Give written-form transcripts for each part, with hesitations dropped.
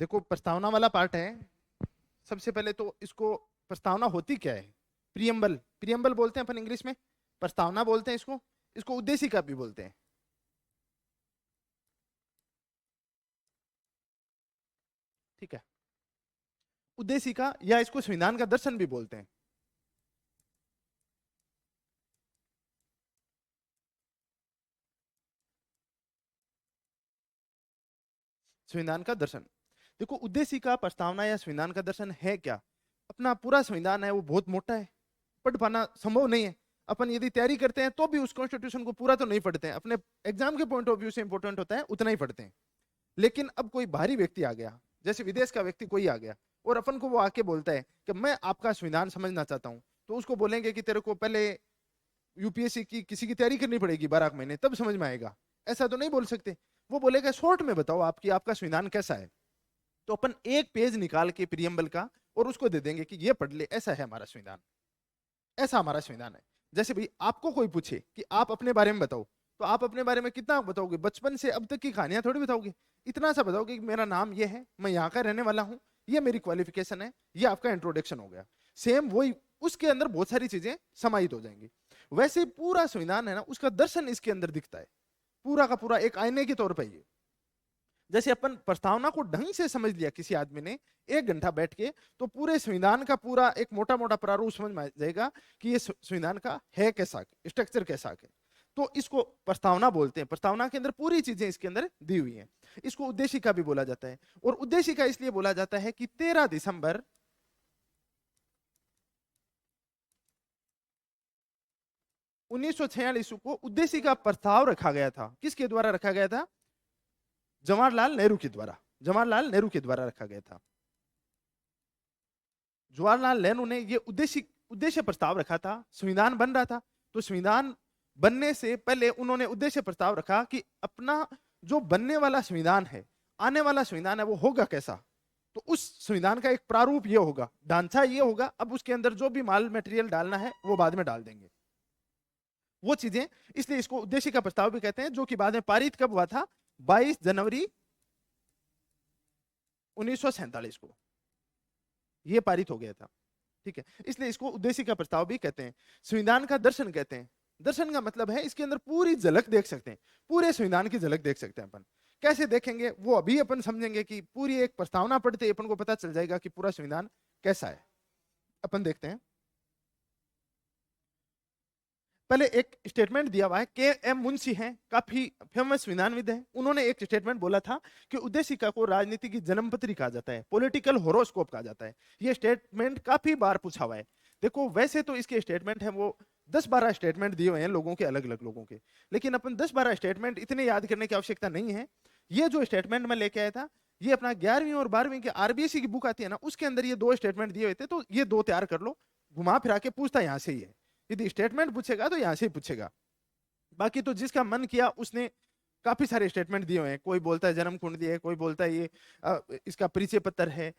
देखो प्रस्तावना वाला पार्ट है। सबसे पहले तो इसको प्रस्तावना होती क्या है? प्रियम्बल, प्रियम्बल बोलते हैं अपन इंग्लिश में, प्रस्तावना बोलते हैं इसको, इसको उद्देशिका भी बोलते हैं। ठीक है, उद्देशिका या इसको संविधान का दर्शन भी बोलते हैं। संविधान का दर्शन, देखो उद्देशिका, प्रस्तावना या संविधान का दर्शन है क्या? अपना पूरा संविधान है वो बहुत मोटा है, पढ़ पाना संभव नहीं है। अपन यदि तैयारी करते हैं तो भी उस कॉन्स्टिट्यूशन को पूरा तो नहीं पढ़ते हैं, अपने एग्जाम के पॉइंट ऑफ व्यू से इंपॉर्टेंट होता है उतना ही पढ़ते हैं। लेकिन अब कोई बाहरी व्यक्ति आ गया, जैसे विदेश का व्यक्ति कोई आ गया और अपन को वो आके बोलता है कि मैं आपका संविधान समझना चाहता हूं, तो उसको बोलेंगे कि तेरे को पहले यूपीएससी की किसी की तैयारी करनी पड़ेगी 12 महीने, तब समझ में आएगा। ऐसा तो नहीं बोल सकते। वो बोलेगा शॉर्ट में बताओ आपकी आपका संविधान कैसा है। तो अपन एक पेज निकाल के प्रियम्बल का और उसको दे देंगे कि ये पढ़ ले, ऐसा है हमारा संविधान, ऐसा हमारा संविधान है। जैसे भाई आपको कोई पूछे कि आप अपने बारे में बताओ, तो आप अपने बारे में कितना बताओगे? बचपन से अब तक की कहानियां थोड़ी बताओगे, इतना सा बताओगे कि मेरा नाम ये है, मैं यहाँ का रहने वाला हूँ, ये मेरी क्वालिफिकेशन है, ये आपका इंट्रोडक्शन हो गया। सेम वही, उसके अंदर बहुत सारी चीजें समाहित हो जाएंगी। वैसे ही पूरा संविधान है ना, उसका दर्शन इसके अंदर दिखता है, पूरा का पूरा एक आईने के तौर पर। ये जैसे अपन प्रस्तावना को ढंग से समझ लिया किसी आदमी ने 1 घंटा बैठ के, तो पूरे संविधान का पूरा एक मोटा मोटा प्रारूप समझ में आ जाएगा कि ये संविधान का है कैसा, स्ट्रक्चर कैसा है। तो इसको प्रस्तावना बोलते हैं। प्रस्तावना के अंदर पूरी चीजें इसके अंदर दी हुई हैं। इसको उद्देशिका भी बोला जाता है। और उद्देशिका इसलिए बोला जाता है कि 13 दिसंबर 1946 को उद्देशिका प्रस्ताव रखा गया था। किसके द्वारा रखा गया था? जवाहरलाल नेहरू के द्वारा, जवाहरलाल नेहरू के द्वारा रखा गया था। जवाहरलाल नेहरू ने ये उद्देश्य प्रस्ताव रखा था। संविधान बन रहा था, तो संविधान बनने से पहले उन्होंने उद्देश्य प्रस्ताव रखा कि अपना जो बनने वाला संविधान है, आने वाला संविधान है, वो होगा कैसा। तो उस संविधान का एक प्रारूप ये होगा, ढांचा ये होगा। अब उसके अंदर जो भी माल मटेरियल डालना है वो बाद में डाल देंगे, वो चीजें। इसलिए इसको उद्देश्य का प्रस्ताव भी कहते हैं, जो कि बाद में पारित कब हुआ था? 22 जनवरी 1947 को ये पारित हो गया था। ठीक है, इसलिए इसको उद्देश्य का प्रस्ताव भी कहते हैं। संविधान का दर्शन कहते हैं। दर्शन का मतलब है इसके अंदर पूरी झलक देख सकते हैं, पूरे संविधान की झलक देख सकते हैं अपन। कैसे देखेंगे वो अभी अपन समझेंगे कि पूरी एक प्रस्तावना पढ़ते अपन को पता चल जाएगा कि पूरा संविधान कैसा है। अपन देखते हैं, पहले एक स्टेटमेंट दिया हुआ है। के एम मुंशी हैं, काफी फेमस संविधानविद हैं। उन्होंने एक स्टेटमेंट बोला था कि उद्देशिका को राजनीति की जन्मपत्री कहा जाता है, पॉलिटिकल होरोस्कोप कहा जाता है। ये स्टेटमेंट काफी बार पूछा हुआ है। देखो वैसे तो इसके स्टेटमेंट है वो 10-12 स्टेटमेंट दिए हुए हैं लोगों के, अलग अलग लोगों के, लेकिन अपन 10-12 स्टेटमेंट इतने याद करने की आवश्यकता नहीं है। ये जो स्टेटमेंट मैं लेके आया था, ये अपना 11वीं और 12वीं के आरबीएससी की बुक आती है ना, उसके अंदर ये 2 स्टेटमेंट दिए हुए थे। तो ये 2 तैयार कर लो, घुमा फिरा के पूछता यहाँ से ही है। यदि स्टेटमेंट पूछेगा तो यहां से ही पूछेगा। बाकी तो जिसका मन किया उसने काफी सारे स्टेटमेंट दिए हुए हैं। कोई बोलता है जन्म कुंडली है, कोई बोलता है ये इसका परिचय पत्र है,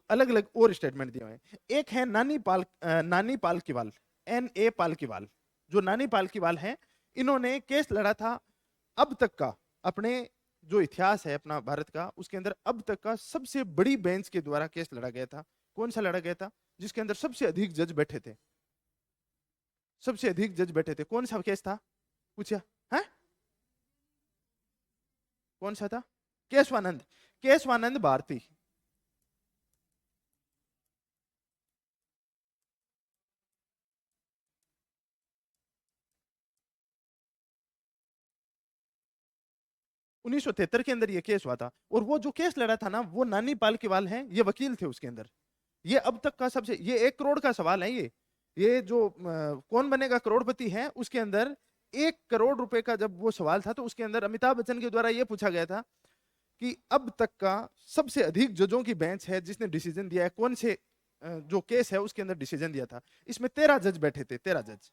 अलग अलग और स्टेटमेंट दिए हुए हैं। एक है नानी पालकीवाल, NA पालकीवाल। जो नानी पालकीवाल है, इन्होंने केस लड़ा था अब तक का, अपने जो इतिहास है अपना भारत का, उसके अंदर अब तक का सबसे बड़ी बेंच के द्वारा केस लड़ा गया था। कौन सा लड़ा गया था? जिसके अंदर सबसे अधिक जज बैठे थे, सबसे अधिक जज बैठे थे। कौन सा केस था? पूछा है? कौन सा था? केशवानंद, केशवानंद भारती। उन्नीस सौ तिहत्तर के अंदर ये केस हुआ था। और वो जो केस लड़ा था ना, वो नानी पालकीवाल है, ये वकील थे उसके अंदर। ये अब तक का सबसे, ये 1 करोड़ का सवाल है। ये जो कौन बनेगा करोड़पति है, उसके अंदर 1 करोड़ रुपए का जब वो सवाल था, तो उसके अंदर अमिताभ बच्चन के द्वारा ये पूछा गया था कि अब तक का सबसे अधिक जजों की बेंच है जिसने डिसीजन दिया है, कौन से जो केस है उसके अंदर डिसीजन दिया था। इसमें 13 जज बैठे थे, 13 जज।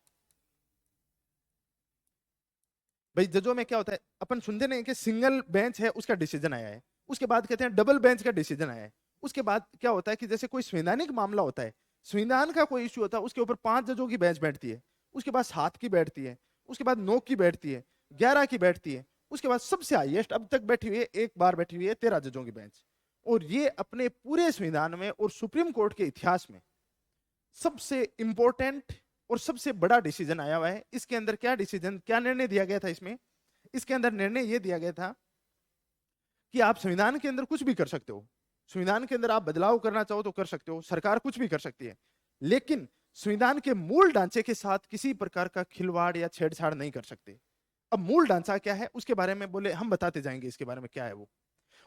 भाई जजों में क्या होता है, अपन सुनते नहीं कि सिंगल बेंच है उसका डिसीजन आया है, उसके बाद कहते हैं डबल बेंच का डिसीजन आया है। उसके बाद क्या होता है कि जैसे कोई संवैधानिक मामला होता है, संविधान का कोई इश्यू होता है, उसके ऊपर 5 जजों की बेंच बैठती है, उसके बाद 7 की बैठती है, उसके बाद 9 की बैठती है, 11 की बैठती है, उसके बाद सबसे हाईएस्ट अब तक बैठी हुई है, एक बार बैठी हुई है 13 जजों की बेंच। और ये अपने पूरे संविधान में और सुप्रीम कोर्ट के इतिहास में सबसे इंपॉर्टेंट और सबसे बड़ा डिसीजन आया हुआ है। इसके अंदर क्या डिसीजन, क्या निर्णय दिया गया था इसमें? इसके अंदर निर्णय यह दिया गया था कि आप संविधान के अंदर कुछ भी कर सकते हो, संविधान के अंदर आप बदलाव करना चाहो तो कर सकते हो, सरकार कुछ भी कर सकती है, लेकिन संविधान के मूल ढांचे के साथ किसी प्रकार का खिलवाड़ या छेड़छाड़ नहीं कर सकते। अब मूल ढांचा क्या है उसके बारे में बोले हम बताते जाएंगे इसके बारे में क्या है वो।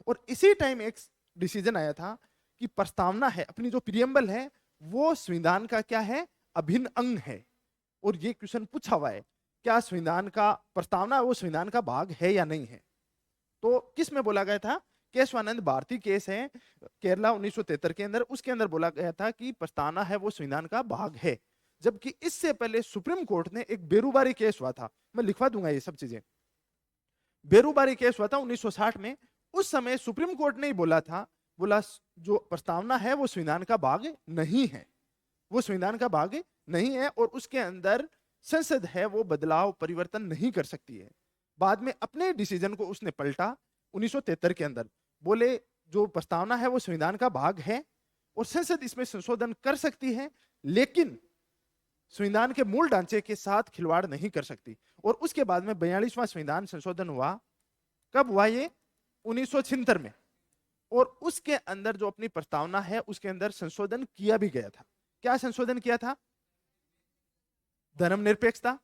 और इसी टाइम एक डिसीजन आया था कि प्रस्तावना है, अपनी जो प्रियम्बल है वो संविधान का क्या है, अभिन्न अंग है। और ये क्वेश्चन पूछा हुआ है, क्या संविधान का प्रस्तावना वो संविधान का भाग है या नहीं है? तो किस में बोला गया था? केशवानंद भारती केस है केरला 1973 के अंदर, उसके अंदर बोला गया था कि प्रस्तावना है वो संविधान का भाग है। जबकि इससे पहले सुप्रीम कोर्ट ने एक बेरूबारी केस हुआ था, मैं लिखवा दूंगा ये सब चीजें। बेरूबारी केस हुआ था 1960 में। उस समय सुप्रीम कोर्ट ने ही बोला था, बोला जो प्रस्तावना है वो संविधान का भाग नहीं है, वो संविधान का भाग नहीं है और उसके अंदर संसद है वो बदलाव परिवर्तन नहीं कर सकती है। बाद में अपने डिसीजन को उसने पलटा 1973 के अंदर, बोले जो प्रस्तावना है वो संविधान का भाग है और संसद इसमें संशोधन कर सकती है, लेकिन संविधान के मूल ढांचे के साथ खिलवाड़ नहीं कर सकती। और उसके बाद में 42वां संविधान संशोधन हुआ। कब हुआ ये? 1976 में। और उसके अंदर जो अपनी प्रस्तावना है उसके अंदर संशोधन किया भी गया था। क्या संशोधन किया था? धर्मनिरपेक्षता,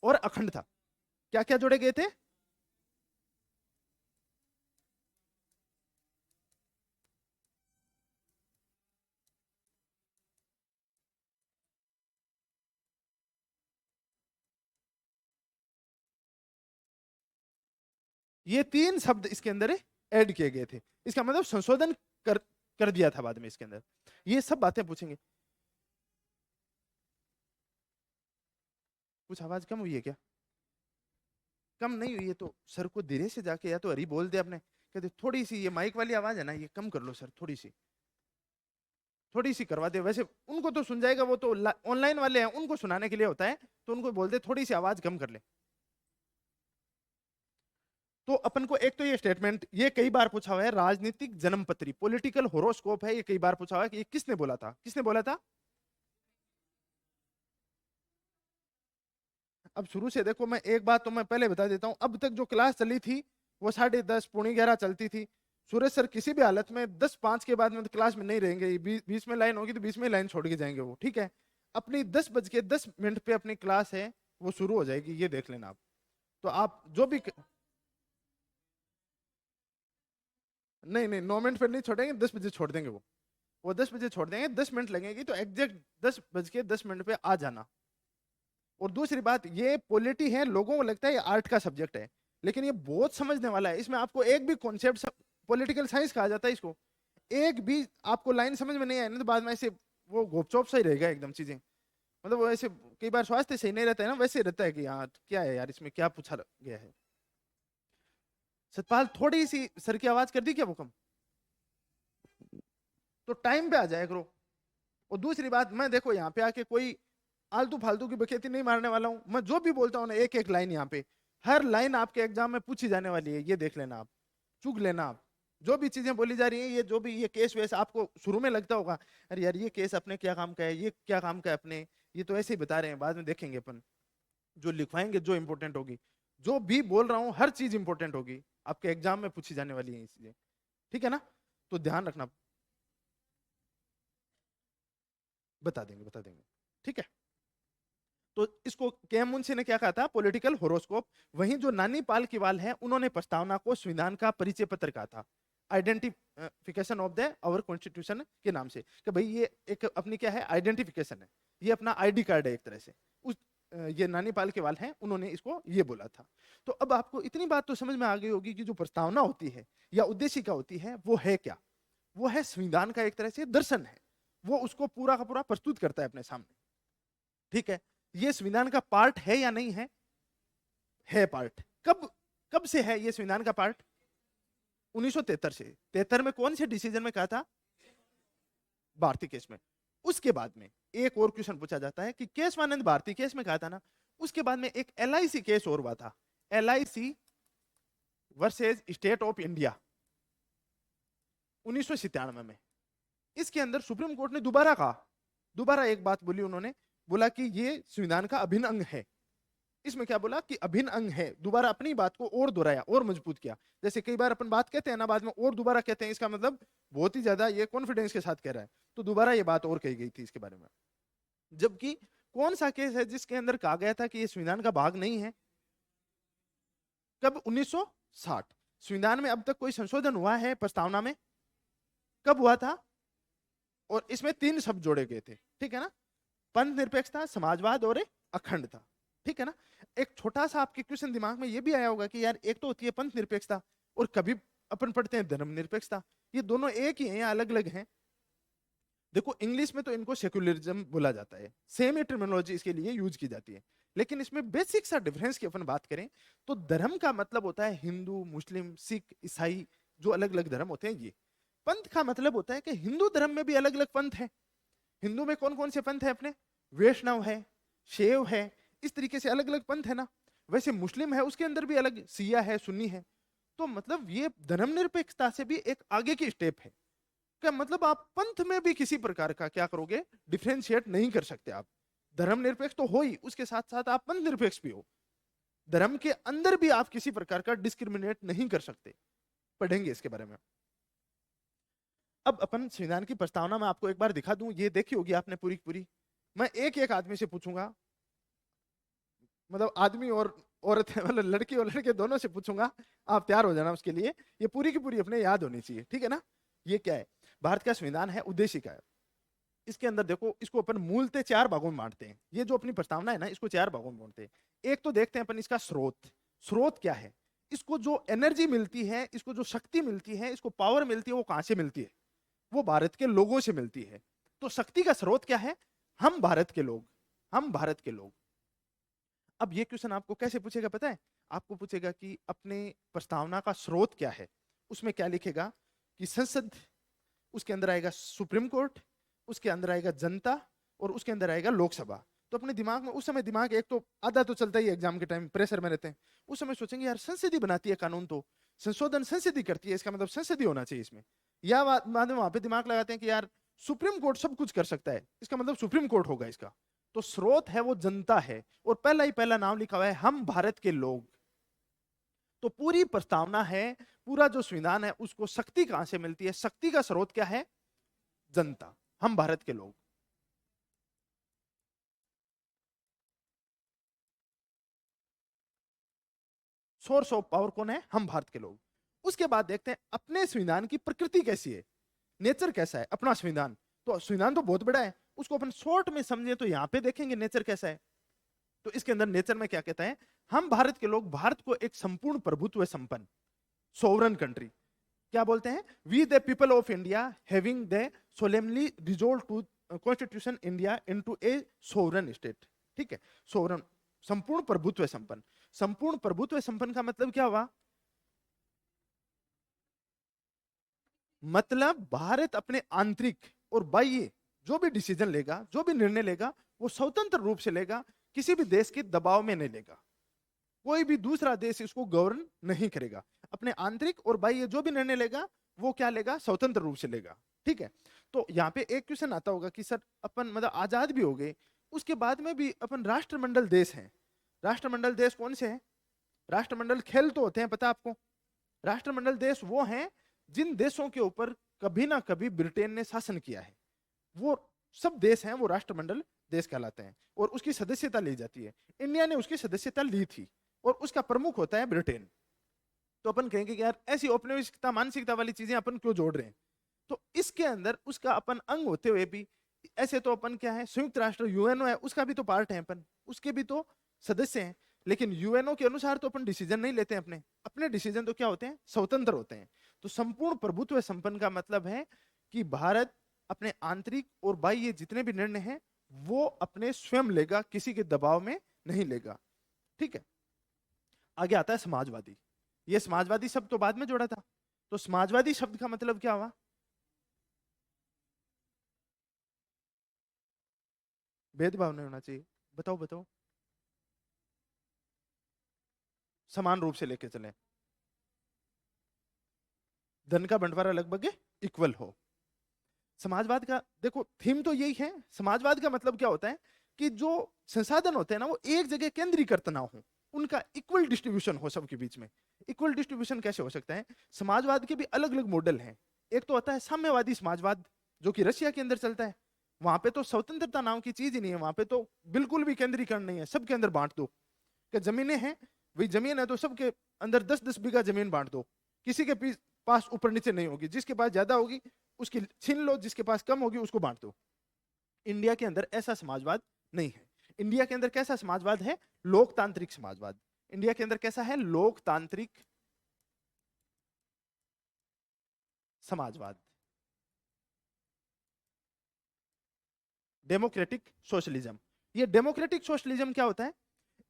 और अखंडता। क्या क्या जोड़े गए थे? ये 3 शब्द इसके अंदर ऐड किए गए थे। इसका मतलब संशोधन कर दिया था बाद में इसके अंदर। ये सब बातें पूछेंगे। कुछ आवाज कम हुई है क्या? कम नहीं हुई है तो सर को धीरे से जाके या तो हरी बोल दे अपने, कहते थोड़ी सी ये माइक वाली आवाज है ना ये कम कर लो सर, थोड़ी सी करवा दे। वैसे उनको तो सुन जाएगा, वो तो ऑनलाइन वाले हैं, उनको सुनाने के लिए होता है, तो उनको बोल दे थोड़ी सी आवाज कम कर ले। तो अपन को एक तो ये स्टेटमेंट ये कई बार पूछा हुआ है, राजनीतिक जन्मपत्री पॉलिटिकल होरोस्कोप है, ये कई बार पूछा हुआ है कि ये किसने बोला था, किसने बोला था? अब शुरू से देखो, मैं एक बात तो मैं पहले बता देता हूं, अब तक जो क्लास चली थी वो 10:30 11:15 चलती थी। सूरज सर किसी भी हालत में 10:05 के बाद में तो क्लास में नहीं रहेंगे, बीच में लाइन होगी तो बीच में लाइन छोड़ के जाएंगे वो, ठीक है? अपनी 10:10 पे अपनी क्लास है वो शुरू हो जाएगी, ये देख लेना आप। तो आप जो भी नहीं नहीं 9 मिनट पर नहीं छोड़ेंगे, 10 बजे छोड़ देंगे वो 10 बजे छोड़ देंगे, 10 मिनट लगेगी तो एग्जैक्ट 10:10 पे आ जाना। और दूसरी बात, ये पॉलिटी है, लोगों को लगता है ये आर्ट का सब्जेक्ट है, लेकिन ये बहुत समझने वाला है। इसमें आपको एक भी कॉन्सेप्ट, पॉलिटिकल साइंस कहा जाता है इसको, एक भी आपको लाइन समझ में नहीं आए ना तो बाद में ऐसे वो घोपचोप सही रहेगा एकदम चीजें। मतलब वो ऐसे कई बार स्वास्थ्य सही नहीं रहता है ना, वैसे रहता है कि हाँ क्या है यार इसमें क्या पूछा गया है। सतपाल थोड़ी सी सर की आवाज कर दी क्या वो कम? तो टाइम पे आ जाया करो। और दूसरी बात, मैं देखो यहाँ पे आके कोई आलतू फालतू की बखेती नहीं मारने वाला हूं। मैं जो भी बोलता हूँ ना, एक एक लाइन यहाँ पे, हर लाइन आपके एग्जाम में पूछी जाने वाली है, ये देख लेना आप, चुग लेना आप। जो भी चीजें बोली जा रही है, ये जो भी ये केस वैस आपको शुरू में लगता होगा अरे यार ये केस अपने क्या काम का है, ये क्या काम का है अपने, ये तो ऐसे ही बता रहे हैं, बाद में देखेंगे अपन जो लिखवाएंगे जो इंपॉर्टेंट होगी। जो भी बोल रहा हूँ हर चीज इंपॉर्टेंट होगी, आपके एग्जाम में पूछी जाने वाली है ये चीजें, ठीक है ना? तो ध्यान रखना, बता देंगे, ठीक है? तो इसको के मुंशी ने क्या कहा था? Political horoscope. वहीं जो नानी पाल किवाल है उन्होंने प्रस्तावना को संविधान का परिचय पत्र कहा था, identification of the our constitution के नाम से, कि भाई ये एक अपनी क्या है, आइडेंटिफिकेशन है, ये अपना आईडी कार्ड है एक तरह से। उस ये नानी पाल किवाल हैं, उन्होंने इसको ये बोला था। तो अब आपको इतनी बात तो समझ में आ गई होगी कि जो प्रस्तावना होती है या उद्देशिका होती है वो है क्या? वो है संविधान का एक तरह से दर्शन है, वो उसको पूरा का पूरा प्रस्तुत करता है अपने सामने, ठीक है? ये संविधान का पार्ट है या नहीं है? है पार्ट। कब कब से है ये संविधान का पार्ट? 1973 से। 73 में कौन से डिसीजन में कहा था? भारती केस में। उसके बाद में एक और क्वेश्चन पूछा जाता है कि केशवानंद भारती केस में कहा था ना, उसके बाद में एक LIC केस और हुआ था, LIC versus state of India 1997 में। इसके अंदर सुप्रीम कोर्ट ने दोबारा एक बात बोली, उन्होंने बोला कि ये संविधान का अभिन्न अंग है। इसमें क्या बोला कि अभिन्न अंग है, दोबारा अपनी बात को और दोहराया और मजबूत किया। जैसे कई बार अपन बात कहते हैं ना, बाद में और दोबारा कहते हैं, इसका मतलब बहुत ही ज्यादा ये कॉन्फिडेंस के साथ कह रहा है, तो दोबारा ये बात और कही गई थी इसके बारे में। जबकि कौन सा केस है जिसके अंदर कहा गया था कि ये संविधान का भाग नहीं है? कब? 1960। संविधान में अब तक कोई संशोधन हुआ है प्रस्तावना में? कब हुआ था? और इसमें 3 शब्द जोड़े गए थे, ठीक है ना, पंथ निरपेक्षता, समाजवाद और अखंडता, ठीक है ना। एक छोटा सा आपके क्वेश्चन दिमाग में ये भी आया होगा कि यार एक तो होती है पंथ निरपेक्षता और कभी अपन पढ़ते हैं धर्म निरपेक्षता, ये दोनों एक ही हैं या अलग अलग हैं? देखो इंग्लिश में तो इनको सेक्युलरिज्म बोला जाता है, सेम ही टर्मिनोलॉजी इसके लिए यूज की जाती है, लेकिन इसमें बेसिक सा डिफरेंस की अपन बात करें तो धर्म का मतलब होता है हिंदू, मुस्लिम, सिख, ईसाई, जो अलग अलग धर्म होते हैं ये। पंथ का मतलब होता है कि हिंदू धर्म में भी अलग अलग पंथ है। हिंदू में कौन कौन से पंथ है अपने? वैष्णव है, शैव है, इस तरीके से अलग अलग पंथ है ना। वैसे मुस्लिम है, उसके अंदर भी अलग शिया है, सुन्नी है। तो मतलब ये धर्मनिरपेक्षता से भी एक आगे की स्टेप है। क्या मतलब आप पंथ में भी किसी प्रकार का क्या करोगे? डिफरेंशिएट नहीं कर सकते आप। धर्मनिरपेक्ष तो हो ही, उसके साथ साथ आप पंथ निरपेक्ष भी हो। धर्म के अंदर भी आप किसी प्रकार का डिस्क्रिमिनेट नहीं कर सकते। पढ़ेंगे इसके बारे में। अब अपन संविधान की प्रस्तावना में आपको एक बार दिखा दूं, ये देखी होगी आपने पूरी की पूरी। मैं एक एक आदमी से पूछूंगा, मतलब आदमी और औरत है, मतलब लड़की और लड़के दोनों से पूछूंगा, आप तैयार हो जाना उसके लिए। ये पूरी की पूरी अपने याद होनी चाहिए, ठीक है ना। ये क्या है? भारत का संविधान है, उद्देशिका है। इसके अंदर देखो, इसको अपन मूलतः 4 भागों में बांटते हैं। ये जो अपनी प्रस्तावना है ना, इसको 4 भागों में बांटते हैं। एक तो देखते हैं अपन इसका स्रोत क्या है, इसको जो एनर्जी मिलती है, इसको जो शक्ति मिलती है, इसको पावर मिलती है, वो कहां से मिलती है? वो भारत के लोगों से मिलती है। तो शक्ति का स्रोत क्या है? हम भारत के लोग, हम भारत के लोग। अब ये क्वेश्चन आपको कैसे पूछेगा पता है? आपको पूछेगा कि अपने प्रस्तावना का स्रोत क्या है। उसमें क्या लिखेगा कि संसद, उसके अंदर आएगा सुप्रीम कोर्ट, उसके अंदर आएगा जनता, और उसके अंदर आएगा लोकसभा। तो अपने दिमाग में उस समय दिमाग एक तो आधा तो चलता ही एग्जाम के टाइम प्रेशर में रहते हैं, उस समय सोचेंगे यार संसद ही बनाती है कानून, तो संशोधन संसद ही करती है, इसका मतलब संसद ही होना चाहिए इसमें। या बाद में वहां पे दिमाग लगाते हैं कि यार सुप्रीम कोर्ट सब कुछ कर सकता है, इसका मतलब सुप्रीम कोर्ट होगा इसका। तो स्रोत है वो जनता है, और पहला ही पहला नाम लिखा हुआ है हम भारत के लोग। तो पूरी प्रस्तावना है, पूरा जो संविधान है, उसको शक्ति कहां से मिलती है? शक्ति का स्रोत क्या है? जनता, हम भारत के लोग। सोर्स ऑफ पावर कौन है? हम भारत के लोग। उसके बाद देखते हैं अपने संविधान की प्रकृति कैसी है, नेचर कैसा है अपना संविधान। तो संविधान तो बहुत बड़ा है, उसको अपन शॉर्ट में समझे तो यहां पे देखेंगे नेचर कैसा है। तो इसके अंदर नेचर में क्या कहता है? हम भारत के लोग भारत को एक संपूर्ण प्रभुत्व संपन्न सोवरन कंट्री क्या बोलते हैं? We the people of India having the solemnly resolve to constitution India into a sovereign state. ठीक है, सोवरन, संपूर्ण प्रभुत्व संपन्न। संपूर्ण प्रभुत्व संपन्न का मतलब क्या हुआ? मतलब भारत अपने आंतरिक और बाह्य जो भी डिसीजन लेगा, जो भी निर्णय लेगा, वो स्वतंत्र रूप से लेगा, किसी भी देश के दबाव में नहीं लेगा। कोई भी दूसरा देश इसको गवर्न नहीं करेगा। अपने आंतरिक और बाह्य जो भी निर्णय लेगा, वो क्या लेगा? स्वतंत्र रूप से लेगा। ठीक है। तो यहाँ पे एक क्वेश्चन आता होगा कि सर अपन मतलब आजाद भी हो गए, उसके बाद में भी अपन राष्ट्रमंडल देश हैं। राष्ट्रमंडल देश कौन से हैं? राष्ट्रमंडल खेल तो होते हैं, पता आपको। राष्ट्रमंडल देश वो हैं जिन देशों के ऊपर कभी ना कभी ब्रिटेन ने शासन किया है, वो सब देश हैं, वो राष्ट्रमंडल देश कहलाते हैं, और उसकी सदस्यता ली जाती है। इंडिया ने उसकी सदस्यता ली थी, और उसका प्रमुख होता है ब्रिटेन। तो अपन कहेंगे कि यार ऐसी औपनिवेशिकता, मानसिकता वाली चीजें अपन क्यों जोड़ रहे हैं? तो इसके अंदर उसका अपन अंग होते हुए भी, ऐसे तो अपन क्या है, संयुक्त राष्ट्र यूएनओ है, उसका भी तो पार्ट है अपन, उसके भी तो सदस्य हैं। लेकिन यूएनओ के अनुसार तो अपन डिसीजन नहीं लेते हैं, अपने अपने डिसीजन तो क्या होते हैं? स्वतंत्र होते हैं। तो संपूर्ण प्रभुत्व संपन्न का मतलब है कि भारत अपने आंतरिक और बाह्य जितने भी निर्णय हैं, वो अपने स्वयं लेगा, किसी के दबाव में नहीं लेगा। ठीक है। आगे आता है समाजवादी। ये समाजवादी शब्द तो बाद में जोड़ा था। तो समाजवादी शब्द का मतलब क्या हुआ? भेदभाव नहीं होना चाहिए। बताओ बताओ। समान रूप से लेके चलें, धन का बंटवारा लगभग इक्वल हो। समाजवाद का देखो थीम तो यही है। समाजवाद का मतलब क्या होता है कि जो संसाधन होते हैं ना वो एक जगह केंद्रीकृत ना हो, उनका इक्वल डिस्ट्रीब्यूशन हो सबके बीच में। इक्वल डिस्ट्रीब्यूशन कैसे हो सकता है? समाजवाद के भी अलग अलग मॉडल हैं। एक तो होता है साम्यवादी समाजवाद, जो कि रशिया के अंदर चलता है। वहां पे तो स्वतंत्रता नाम की चीज ही नहीं है, वहां पे तो बिल्कुल भी केंद्रीकरण नहीं है, सबके अंदर बांट दो। कि जमीनें हैं, वही जमीन है तो सबके अंदर 10-10 बीघा जमीन बांट दो, किसी के पास ऊपर नीचे नहीं होगी, जिसके पास ज्यादा होगी उसकी छीन लो, जिसके पास कम होगी उसको बांट दो। इंडिया के अंदर ऐसा समाजवाद नहीं है। इंडिया के अंदर कैसा समाजवाद है? लोकतांत्रिक समाजवाद। इंडिया के अंदर कैसा है? लोकतांत्रिक समाजवाद, डेमोक्रेटिक सोशलिज्म। ये डेमोक्रेटिक सोशलिज्म क्या होता है?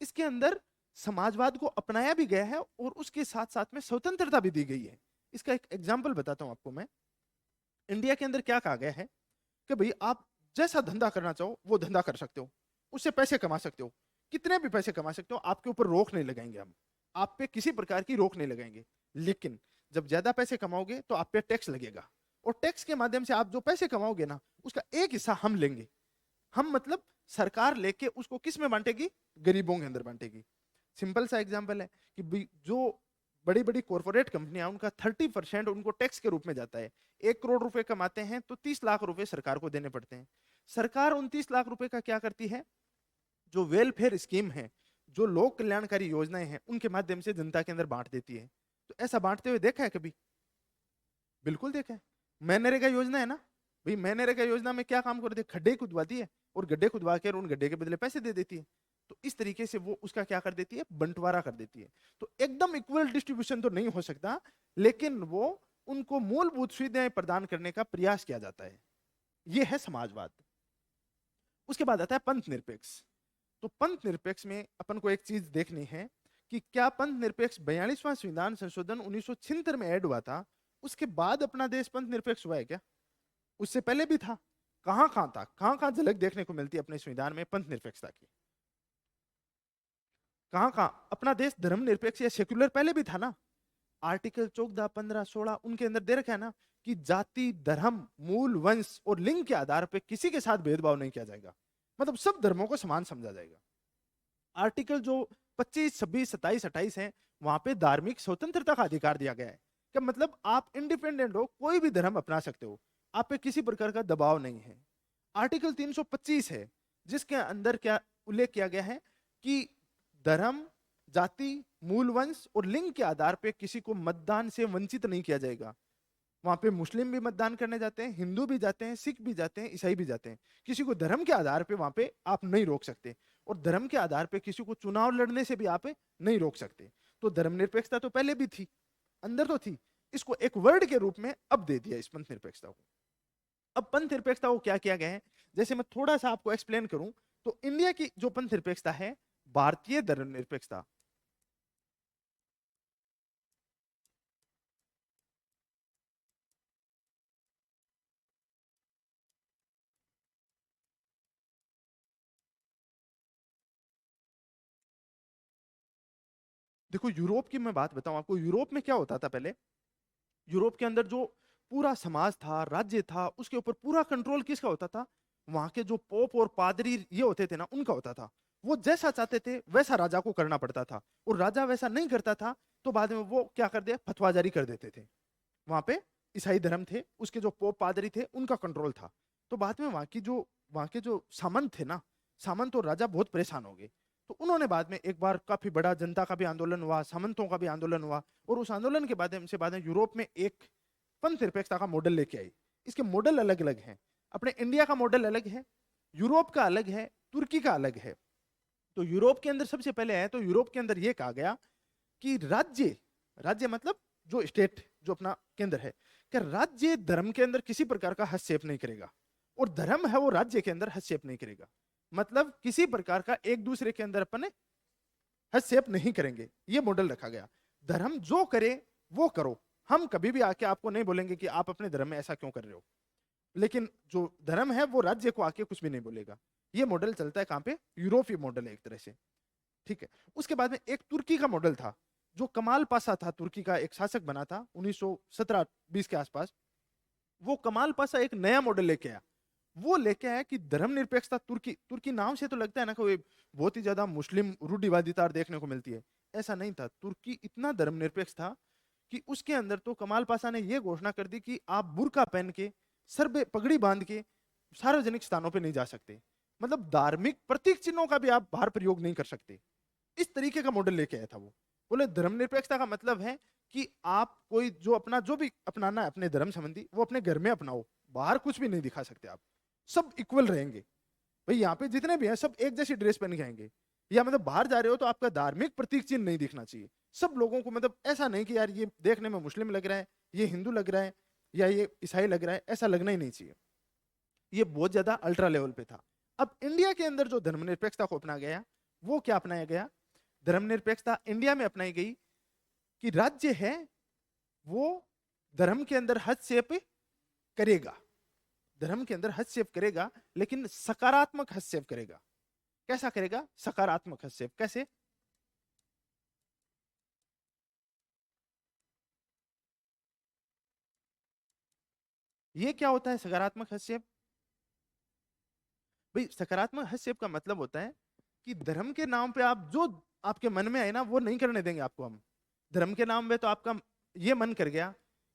इसके अंदर समाजवाद को अपनाया भी गया है और उसके साथ साथ में स्वतंत्रता भी दी गई है। इसका एक एग्जांपल बताता हूं आपको मैं। इंडिया के अंदर क्या कहा गया है कि भाई आप जैसा धंधा करना चाहो वो धंधा कर सकते हो, उससे पैसे कमा सकते हो, कितने भी पैसे कमा सकते हो, आपके ऊपर रोक नहीं लगाएंगे हम, आप पे किसी प्रकार की रोक नहीं लगाएंगे। लेकिन जब ज्यादा पैसे कमाओगे तो आप पे टैक्स लगेगा, और टैक्स के माध्यम से आप जो पैसे कमाओगे ना उसका एक हिस्सा हम लेंगे। हम मतलब सरकार लेके उसको किस में बांटेगी? गरीबों के अंदर बांटेगी। सिंपल सा एग्जांपल है कि जो बड़ी बड़ी कॉर्पोरेट कंपनियां, उनका 30% उनको टैक्स के रूप में जाता है। 1 करोड़ रुपए कमाते हैं तो 30 लाख रुपए सरकार को देने पड़ते हैं। सरकार 29 लाख रुपए का क्या करती है? जो वेलफेयर स्कीम है, जो लोक कल्याणकारी योजनाएं हैं, उनके माध्यम से जनता के अंदर बांट देती है। तो ऐसा बांटते हुए देखा है कभी? बिल्कुल देखा है। मनरेगा योजना है ना भाई, मनरेगा योजना में क्या काम कर देती है? खड्डे खुदवाती है और गड्ढे खुदवा के उन गड्ढे के बदले पैसे दे देती है। तो इस तरीके से वो उसका क्या कर देती है? बंटवारा कर देती है। तो एकदम इक्वल डिस्ट्रीब्यूशन तो नहीं हो सकता, लेकिन वो उनको मूलभूत सुविधाएं प्रदान करने का प्रयास किया जाता है। ये है समाजवाद। उसके बाद आता है पंथ निरपेक्ष। तो पंथ निरपेक्ष में अपन को एक चीज देखनी है कि क्या पंथ निरपेक्ष 42वां संविधान संशोधन 1976 में ऐड हुआ था, उसके बाद अपना देश पंथ निरपेक्ष हुआ है क्या? उससे पहले भी था? कहां कहां था, कहां कहां झलक देखने को मिलती है अपने संविधान में पंथ निरपेक्षता की? कहां कहां? अपना देश धर्मनिरपेक्ष या सेक्युलर पहले भी था ना। आर्टिकल 14, 15, 16 उनके अंदर दे रखा है ना कि जाति, धर्म, मूल, वंश और लिंग के आधार पर किसी के साथ भेदभाव नहीं किया जाएगा, मतलब सब धर्मों को समान समझा जाएगा। आर्टिकल जो 25, 26, 27, 28 है, वहां पे धार्मिक स्वतंत्रता का अधिकार दिया गया है। क्या मतलब? आप इंडिपेंडेंट हो, कोई भी धर्म अपना सकते हो, आप पे किसी प्रकार का दबाव नहीं है। आर्टिकल 325 है, जिसके अंदर क्या उल्लेख किया गया है कि धर्म, जाति, मूल वंश और लिंग के आधार पे किसी को मतदान से वंचित नहीं किया जाएगा। वहां पे मुस्लिम भी मतदान करने जाते हैं, हिंदू भी जाते हैं, सिख भी जाते हैं, ईसाई भी जाते हैं। किसी को धर्म के आधार पे वहां पे आप नहीं रोक सकते, और धर्म के आधार पे किसी को चुनाव लड़ने से भी आप नहीं रोक सकते। तो धर्मनिरपेक्षता तो पहले भी थी, अंदर तो थी, इसको एक वर्ड के रूप में अब दे दिया इस पंथ निरपेक्षता को। अब पंथ निरपेक्षता को क्या किया गया है, जैसे मैं थोड़ा सा आपको एक्सप्लेन करूं तो इंडिया की जो पंथ निरपेक्षता है, भारतीय धर्मनिरपेक्षता, देखो यूरोप की मैं बात बताऊं आपको, यूरोप में क्या होता था पहले? यूरोप के अंदर जो पूरा समाज था, राज्य था, उसके ऊपर पूरा कंट्रोल किसका होता था? वहां के जो पोप और पादरी ये होते थे ना, उनका होता था। वो जैसा चाहते थे वैसा राजा को करना पड़ता था, और राजा वैसा नहीं करता था तो बाद में वो क्या कर दिया? फतवा जारी कर देते थे। वहां पे ईसाई धर्म थे, उसके जो पोप पादरी थे उनका कंट्रोल था। तो बाद में वहां के जो सामंत थे ना, सामंत और राजा बहुत परेशान हो गए। तो उन्होंने बाद में एक बार काफी बड़ा जनता का भी आंदोलन हुआ, सामंतों का भी आंदोलन हुआ, और उस आंदोलन के बाद में यूरोप में एक पंथ निरपेक्षता का मॉडल लेके आई। इसके मॉडल अलग अलग हैं। अपने इंडिया का मॉडल अलग है, यूरोप का अलग है, तुर्की का अलग है। तो यूरोप के अंदर सबसे पहले है, तो यूरोप के अंदर यह कहा गया कि राज्य, राज्य मतलब जो स्टेट, जो अपना केंद्र है, कि राज्य धर्म के अंदर किसी प्रकार का हस्तक्षेप नहीं करेगा, और धर्म है वो राज्य के अंदर हस्तक्षेप नहीं करेगा। मतलब किसी प्रकार का एक दूसरे के अंदर अपन हस्तक्षेप नहीं करेंगे, ये मॉडल रखा गया। धर्म जो करे वो करो, हम कभी भी आके आपको नहीं बोलेंगे कि आप अपने धर्म में ऐसा क्यों कर रहे हो, लेकिन जो धर्म है वो राज्य को आके कुछ भी नहीं बोलेगा। ये मॉडल चलता है कहां पे? यूरोपीय मॉडल है एक तरह से। ठीक है। उसके बाद में एक तुर्की का मॉडल था, जो कमाल पाशा था, तुर्की का एक शासक बना था 1917-20 के आसपास, वो कमाल पाशा एक नया मॉडल लेके आया। वो लेके आया कि धर्मनिरपेक्षता, तुर्की तुर्की नाम से तो लगता है ना कोई बहुत ही ज्यादा मुस्लिम रूढ़िवादिता देखने को मिलती है। ऐसा नहीं था, तुर्की इतना धर्मनिरपेक्ष था कि उसके अंदर तो कमाल पाशा ने यह घोषणा कर दी कि आप बुर्का पहन के, सर पे पगड़ी बांध के सार्वजनिक स्थानों पे नहीं जा सकते। मतलब धार्मिक प्रतीक चिन्हों का भी आप बाहर प्रयोग नहीं कर सकते। इस तरीके का मॉडल लेके आया था वो। बोले धर्मनिरपेक्षता का मतलब है कि आप कोई जो अपना जो भी अपनाना है अपने धर्म संबंधी, वो अपने घर में अपनाओ, बाहर कुछ भी नहीं दिखा सकते आप, सब इक्वल रहेंगे। भाई यहाँ पे जितने भी हैं सब एक जैसी ड्रेस पहन के आएंगे, या मतलब बाहर जा रहे हो तो आपका धार्मिक प्रतीक चिन्ह नहीं दिखना चाहिए सब लोगों को। मतलब ऐसा नहीं कि यार ये देखने में मुस्लिम लग रहा है, ये हिंदू लग रहा है, या ये ईसाई लग रहा है, ऐसा लगना ही नहीं चाहिए। ये बहुत ज्यादा अल्ट्रा लेवल पे था। अब इंडिया के अंदर जो धर्मनिरपेक्षता को अपनाया गया, वो क्या अपनाया गया? धर्मनिरपेक्षता इंडिया में अपनाई गई कि राज्य है वो धर्म के अंदर हस्तक्षेप करेगा, धर्म के अंदर हस्तक्षेप करेगा, लेकिन सकारात्मक हस्तक्षेप करेगा। कैसा करेगा? सकारात्मक हस्तक्षेप। कैसे? ये क्या होता है सकारात्मक हस्तक्षेप? भाई सकारात्मक हस्तक्षेप का मतलब होता है कि धर्म के नाम पे आप जो आपके मन में आए ना वो नहीं करने देंगे आपको हम। धर्म के नाम पे तो आपका ये मन कर गया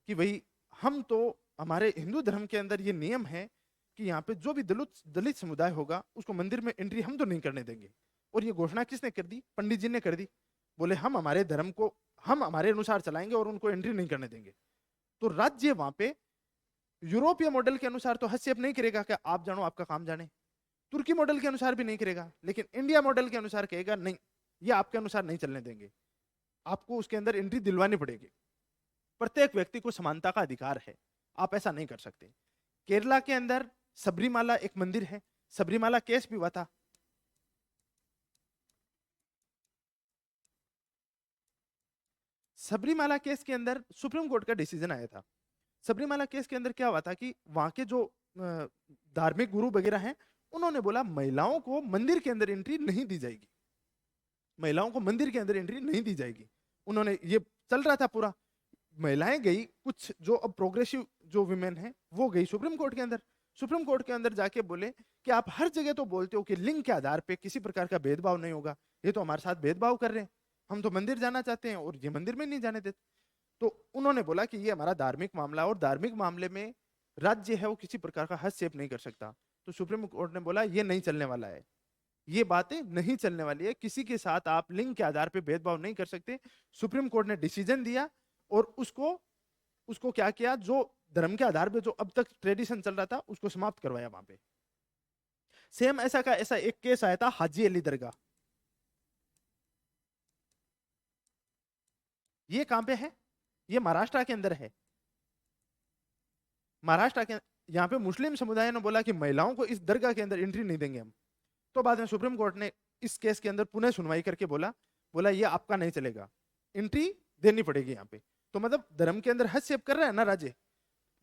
कि भाई हम तो, हमारे हिंदू धर्म के अंदर ये नियम है कि यहाँ पे जो भी दलित दलित समुदाय होगा उसको मंदिर में एंट्री हम तो नहीं करने देंगे। और ये घोषणा किसने कर दी? पंडित जी ने कर दी। बोले हम हमारे धर्म को हम हमारे अनुसार चलाएंगे और उनको एंट्री नहीं करने देंगे। तो राज्य वहां पे यूरोपीय मॉडल के अनुसार तो हस्तक्षेप नहीं करेगा कि आप जानो आपका काम जाने, तुर्की मॉडल के अनुसार भी नहीं करेगा, लेकिन इंडिया मॉडल के अनुसार कहेगा नहीं, ये आपके अनुसार नहीं चलने देंगे, आपको उसके अंदर एंट्री दिलवानी पड़ेगी। प्रत्येक व्यक्ति को समानता का अधिकार है, आप ऐसा नहीं कर सकते। केरला के अंदर सबरीमाला एक मंदिर है, सबरीमाला केस भी हुआ था। सबरीमाला केस के अंदर सुप्रीम कोर्ट का डिसीजन आया था। सबरीमाला केस के अंदर क्या हुआ था कि वहां के जो धार्मिक गुरु वगैरह हैं, उन्होंने बोला महिलाओं को मंदिर के अंदर एंट्री नहीं दी जाएगी, महिलाओं को मंदिर के अंदर एंट्री नहीं दी जाएगी। उन्होंने ये चल रहा था पूरा, महिलाएं गई, कुछ जो अब प्रोग्रेसिव जो विमेन है वो गई सुप्रीम कोर्ट के अंदर। सुप्रीम कोर्ट के अंदर जाके बोले कि आप हर जगह तो बोलते हो कि लिंग के आधार पे किसी प्रकार का भेदभाव नहीं होगा, ये तो हमारे साथ भेदभाव कर रहे हैं, हम तो मंदिर जाना चाहते हैं और ये मंदिर में नहीं जाने देते। तो उन्होंने बोला कि ये हमारा धार्मिक मामला है और धार्मिक मामले में राज्य है वो किसी प्रकार का हस्तक्षेप नहीं कर सकता। तो सुप्रीम कोर्ट ने बोला ये नहीं चलने वाला है, ये बातें नहीं चलने वाली है, किसी के साथ आप लिंग के आधार पे भेदभाव नहीं कर सकते। सुप्रीम कोर्ट ने डिसीजन दिया और उसको उसको क्या किया, जो धर्म के आधार पे जो अब तक ट्रेडिशन चल रहा था उसको समाप्त करवाया वहां पे। सेम ऐसा का ऐसा एक केस आया था हाजी अली दरगाह। ये कहां पे है? ये महाराष्ट्र के अंदर है। महाराष्ट्र के यहाँ पे मुस्लिम समुदाय ने बोला कि महिलाओं को इस दरगाह के अंदर एंट्री नहीं देंगे हम। तो बाद में सुप्रीम कोर्ट ने इस केस के अंदर पुनः सुनवाई करके बोला बोला ये आपका नहीं चलेगा, एंट्री देनी पड़ेगी यहाँ पे। तो मतलब धर्म के अंदर हस्तक्षेप कर रहा है ना राज्य,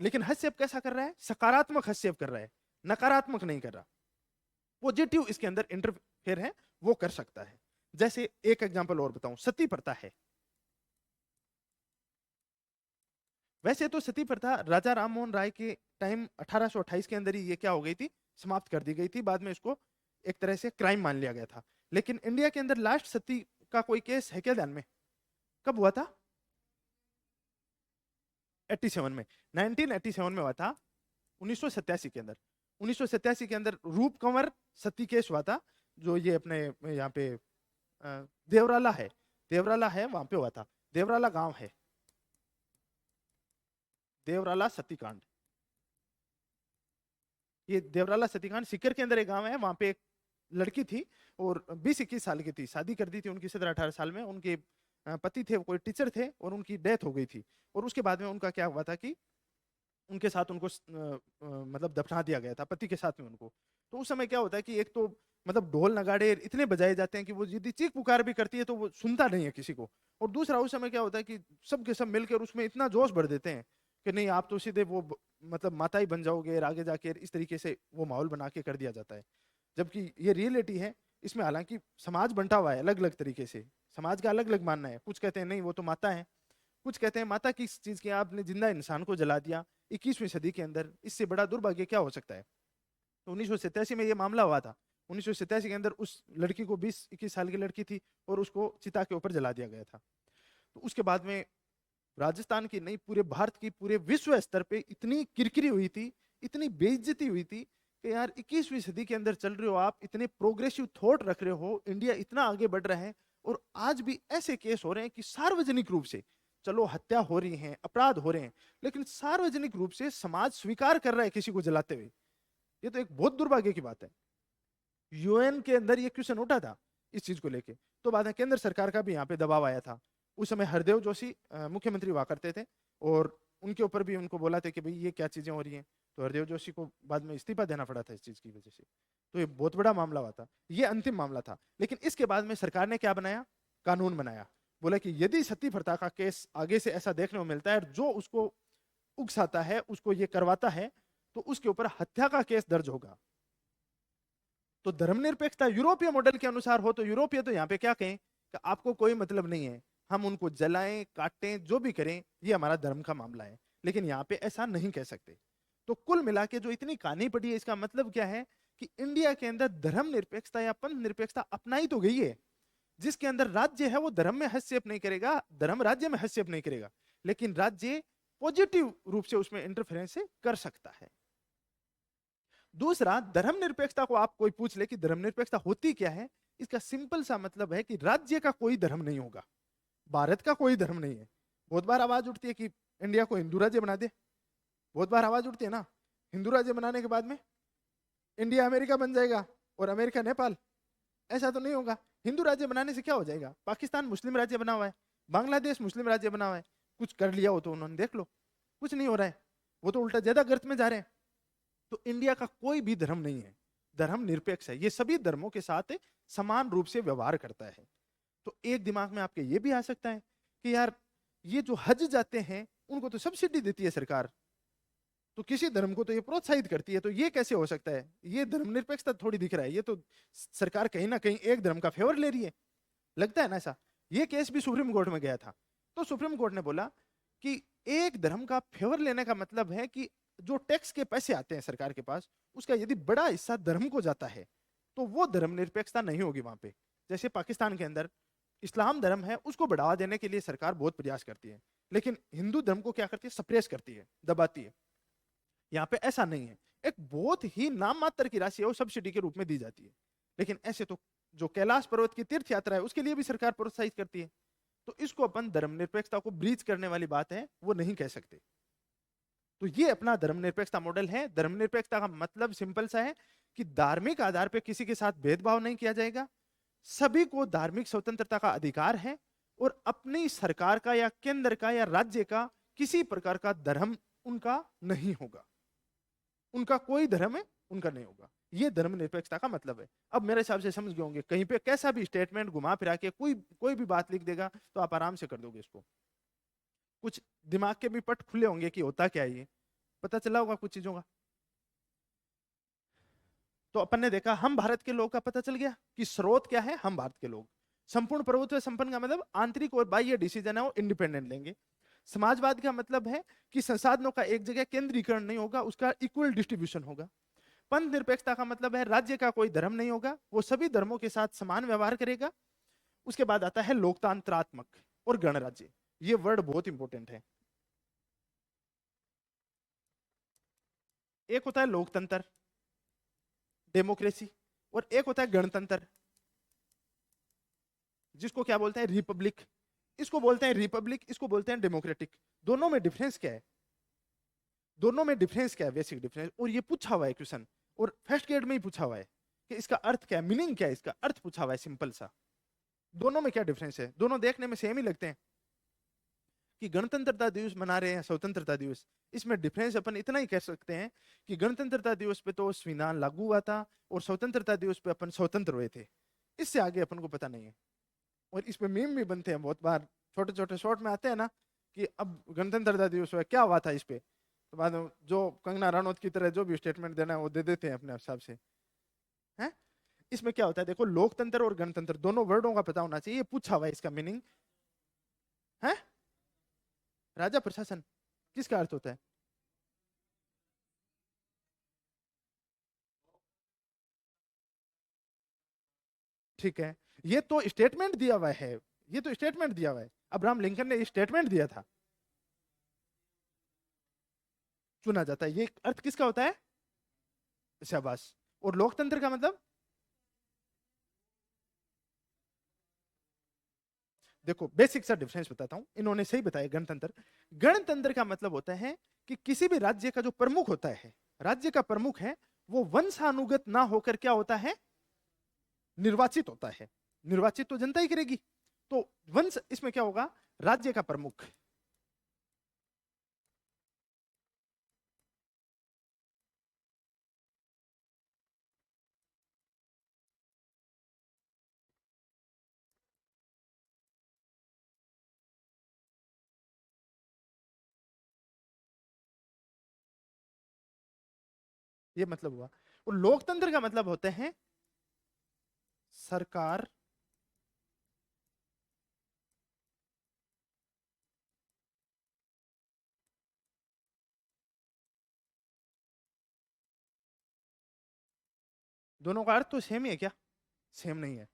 लेकिन हस्तक्षेप कैसा कर रहा है? सकारात्मक हस्तक्षेप कर रहा है, नकारात्मक नहीं कर रहा। पॉजिटिव इसके अंदर इंटरफेयर है, वो कर सकता है। जैसे एक एग्जांपल और बताऊं, सती प्रथा है। वैसे तो सती प्रथा राजा राममोहन राय के टाइम 1828 के अंदर ही ये क्या हो गई थी, समाप्त कर दी गई थी। बाद में इसको एक तरह से क्राइम मान लिया गया था। लेकिन इंडिया के अंदर लास्ट सती का कोई केस है क्या ध्यान में? कब हुआ था? 87 में, 1987 में हुआ था, 1987 के अंदर। 1987 के अंदर रूप कंवर सती केस हुआ था, जो ये अपने यहाँ पे देवराला है, देवराला है वहां पे हुआ था। देवराला गांव है, देवराला सतीकांड। ये देवराला सतीकांड सीकर के अंदर एक गांव है। वहां पे एक लड़की थी और 20-21 साल की थी, शादी कर दी थी उनकी 17-18 साल में। उनके पति थे, कोई टीचर थे, और उनकी डेथ हो गई थी। और उसके बाद में उनका क्या हुआ था कि उनके साथ उनको मतलब दफना दिया गया था, पति के साथ में उनको। तो उस समय क्या होता है कि एक तो मतलब ढोल नगाड़े इतने बजाए जाते हैं कि वो यदि चीख पुकार भी करती है तो वो सुनता नहीं है किसी को। और दूसरा उस समय क्या होता है कि सब के सब मिलकर उसमें इतना जोश भर देते हैं कि नहीं आप तो सीधे वो मतलब माता ही बन जाओगे आगे जाके, इस तरीके से वो माहौल बना के कर दिया जाता है। जबकि ये रियलिटी है, इसमें हालांकि समाज बंटा हुआ है अलग अलग तरीके से, समाज का अलग अलग मानना है। कुछ कहते हैं नहीं वो तो माता है, कुछ कहते हैं माता किस चीज की, आपने जिंदा इंसान को जला दिया 21वीं सदी के अंदर, इससे बड़ा दुर्भाग्य क्या हो सकता है। तो 1987 में ये मामला हुआ था। 1987 के अंदर उस लड़की को 20-21 साल की लड़की थी और उसको चिता के ऊपर जला दिया गया था। तो उसके बाद में राजस्थान की नहीं पूरे भारत की पूरे विश्व स्तर पे इतनी किरकिरी हुई थी, इतनी बेइज्जती हुई थी कि यार 21वीं सदी के अंदर चल रहे हो आप, इतने प्रोग्रेसिव थॉट रख रहे हो, इंडिया इतना आगे बढ़ रहा है और आज भी ऐसे केस हो रहे हैं कि सार्वजनिक रूप से, चलो हत्या हो रही है, अपराध हो रहे हैं, लेकिन सार्वजनिक रूप से समाज स्वीकार कर रहा है किसी को जलाते हुए। ये तो एक बहुत दुर्भाग्य की बात है। यूएन के अंदर ये क्वेश्चन उठा था इस चीज को लेके, तो बाद में केंद्र सरकार का भी यहाँ पे दबाव आया था। उस समय हरदेव जोशी मुख्यमंत्री हुआ करते थे और उनके ऊपर भी उनको बोला था कि भाई ये क्या चीजें हो रही हैं, तो हरदेव जोशी को बाद में इस्तीफा देना पड़ा था इस चीज की वजह से। तो ये बहुत बड़ा मामला हुआ था, ये अंतिम मामला था। लेकिन इसके बाद में सरकार ने क्या बनाया, कानून बनाया, बोला कि यदि सती प्रथा का केस आगे से ऐसा देखने को मिलता है, जो उसको उकसाता है, उसको ये करवाता है, तो उसके ऊपर हत्या का केस दर्ज होगा। तो धर्मनिरपेक्षता यूरोपीय मॉडल के अनुसार हो तो यूरोपीय तो यहाँ पे क्या कहें कि आपको कोई मतलब नहीं है, हम उनको जलाएं काटें जो भी करें, ये हमारा धर्म का मामला है। लेकिन यहाँ पे ऐसा नहीं कह सकते। तो कुल मिला के जो इतनी कहानी पड़ी है, इसका मतलब क्या है कि इंडिया के अंदर धर्म निरपेक्षता या पंथ निरपेक्षता अपनाई तो गई है, जिसके अंदर राज्य है वो धर्म में हस्तक्षेप नहीं करेगा, धर्म राज्य में हस्तक्षेप नहीं करेगा, लेकिन राज्य पॉजिटिव रूप से उसमें इंटरफेरेंस कर सकता है। दूसरा, धर्मनिरपेक्षता को आप कोई पूछ ले कि धर्मनिरपेक्षता होती क्या है, इसका सिंपल सा मतलब है कि राज्य का कोई धर्म नहीं होगा, भारत का कोई धर्म नहीं है। बहुत बार आवाज उठती है कि इंडिया को हिंदू राज्य बना दे, बहुत बार आवाज उठती है ना, हिंदू राज्य बनाने के बाद में इंडिया अमेरिका बन जाएगा और अमेरिका नेपाल। ऐसा तो नहीं होगा। हिंदू राज्य बनाने से क्या हो जाएगा, पाकिस्तान मुस्लिम राज्य बना हुआ है, बांग्लादेश मुस्लिम राज्य बना हुआ है, कुछ कर लिया हो तो उन्होंने देख लो, कुछ नहीं हो रहा है, वो तो उल्टा ज्यादा गर्त में जा रहे हैं। तो इंडिया का कोई भी धर्म नहीं है, धर्म निरपेक्ष है, ये सभी धर्मों के साथ समान रूप से व्यवहार करता है। तो एक दिमाग में आपके ये भी आ सकता है कि यार ये जो हज जाते हैं उनको तो सब्सिडी देती है सरकार, तो किसी धर्म को तो ये प्रोत्साहित करती है, तो ये कैसे हो सकता है, ये धर्मनिरपेक्षता थोड़ी दिख रहा है, ये तो सरकार कहीं ना कहीं एक धर्म का फेवर ले रही है, लगता है ना ऐसा। ये केस भी सुप्रीम कोर्ट में गया था, तो सुप्रीम कोर्ट ने बोला कि एक धर्म का फेवर लेने का मतलब है कि जो टैक्स के पैसे आते हैं सरकार के पास, उसका यदि बड़ा हिस्सा धर्म को जाता है तो वो धर्मनिरपेक्षता नहीं होगी वहां पे। जैसे पाकिस्तान के अंदर इस्लाम धर्म है, उसको बढ़ावा देने के लिए सरकार बहुत प्रयास करती है, लेकिन हिंदू धर्म को क्या करती है, सप्रेस करती है, दबाती है। यहाँ पे ऐसा नहीं है, एक बहुत ही नाम मात्र की राशि है वो सब्सिडी के रूप में दी जाती है। लेकिन ऐसे तो जो कैलाश पर्वत की तीर्थ यात्रा है उसके लिए भी सरकार प्रोत्साहित करती है, तो इसको अपन धर्मनिरपेक्षता को ब्रीच करने वाली बात है वो नहीं कह सकते। तो ये अपना धर्मनिरपेक्षता मॉडल है। धर्मनिरपेक्षता का मतलब सिंपल सा है कि धार्मिक आधार पर किसी के साथ भेदभाव नहीं किया जाएगा, सभी को धार्मिक स्वतंत्रता का अधिकार है और अपनी सरकार का या केंद्र का या राज्य का किसी प्रकार का धर्म उनका नहीं होगा, उनका कोई धर्म है उनका नहीं होगा। ये धर्मनिरपेक्षता का मतलब है। अब मेरे हिसाब से समझ गए होंगे, कहीं पे कैसा भी स्टेटमेंट घुमा फिरा के कोई कोई भी बात लिख देगा तो आप आराम से कर दोगे इसको। कुछ दिमाग के भी पट खुले होंगे कि होता क्या है, ये पता चला होगा कुछ चीजों का। तो अपन ने देखा हम भारत के लोग का पता चल गया कि स्रोत क्या है, हम भारत के लोग। संपूर्ण प्रभुत्व संपन्न का मतलब आंतरिक और बाह्य डिसीजन है वो इंडिपेंडेंट लेंगे। समाजवाद का मतलब है कि संसाधनों का एक जगह केंद्रीकरण नहीं होगा, उसका इक्वल डिस्ट्रीब्यूशन होगा। पंथ निरपेक्षता का मतलब है राज्य का कोई धर्म नहीं होगा, वो सभी धर्मों के साथ समान व्यवहार करेगा। उसके बाद आता है लोकतांत्रात्मक और गणराज्य। ये वर्ड बहुत इंपॉर्टेंट है। एक होता है लोकतंत्र, डेमोक्रेसी, और एक होता है गणतंत्र, जिसको क्या बोलते हैं, रिपब्लिक। इसको बोलते हैं रिपब्लिक, इसको बोलते हैं डेमोक्रेटिक। दोनों में डिफरेंस क्या है, दोनों में डिफरेंस क्या है, बेसिक डिफरेंस। और ये पूछा हुआ है क्वेश्चन, और फर्स्ट ग्रेड में ही पूछा हुआ है कि इसका अर्थ क्या है, मीनिंग क्या है, इसका अर्थ पूछा हुआ है सिंपल सा। दोनों में क्या डिफरेंस है, दोनों देखने में सेम ही लगते हैं कि गणतंत्रता दिवस मना रहे हैं, स्वतंत्रता दिवस, इसमें डिफरेंस अपन इतना ही कह सकते हैं कि गणतंत्रता दिवस पे तो संविधान लागू हुआ था और स्वतंत्रता दिवस पे अपन स्वतंत्र हुए थे, इससे आगे अपन को पता नहीं है। और इस पे मीम भी बनते हैं बहुत बार, छोटे छोटे शॉर्ट में आते हैं ना कि अब गणतंत्रता दिवस हुआ, क्या हुआ था इस पे, तो बाद में जो कंगना रनौत की तरह जो भी स्टेटमेंट देना है वो दे देते हैं अपने हिसाब से, है। इसमें क्या होता है देखो, लोकतंत्र और गणतंत्र दोनों वर्डों का पता होना चाहिए, ये पूछा हुआ है इसका मीनिंग है। राजा प्रशासन किसका अर्थ होता है? ठीक है, ये तो स्टेटमेंट दिया हुआ है, ये तो स्टेटमेंट दिया हुआ है, अब्राहम लिंकन ने स्टेटमेंट दिया था। चुना जाता है, ये अर्थ किसका होता है? शाबाश। और लोकतंत्र का मतलब? देखो बेसिक सा डिफरेंस बताता हूं, इन्होंने सही बताया। गणतंत्र, गणतंत्र का मतलब होता है कि किसी भी राज्य का जो प्रमुख होता है, राज्य का प्रमुख है, वो वंशानुगत ना होकर क्या होता है? निर्वाचित होता है। निर्वाचित तो जनता ही करेगी, तो वंश इसमें क्या होगा? राज्य का प्रमुख। ये मतलब हुआ। और लोकतंत्र का मतलब होते हैं सरकार दोनों का अर्थ तो सेम ही है क्या? सेम नहीं है।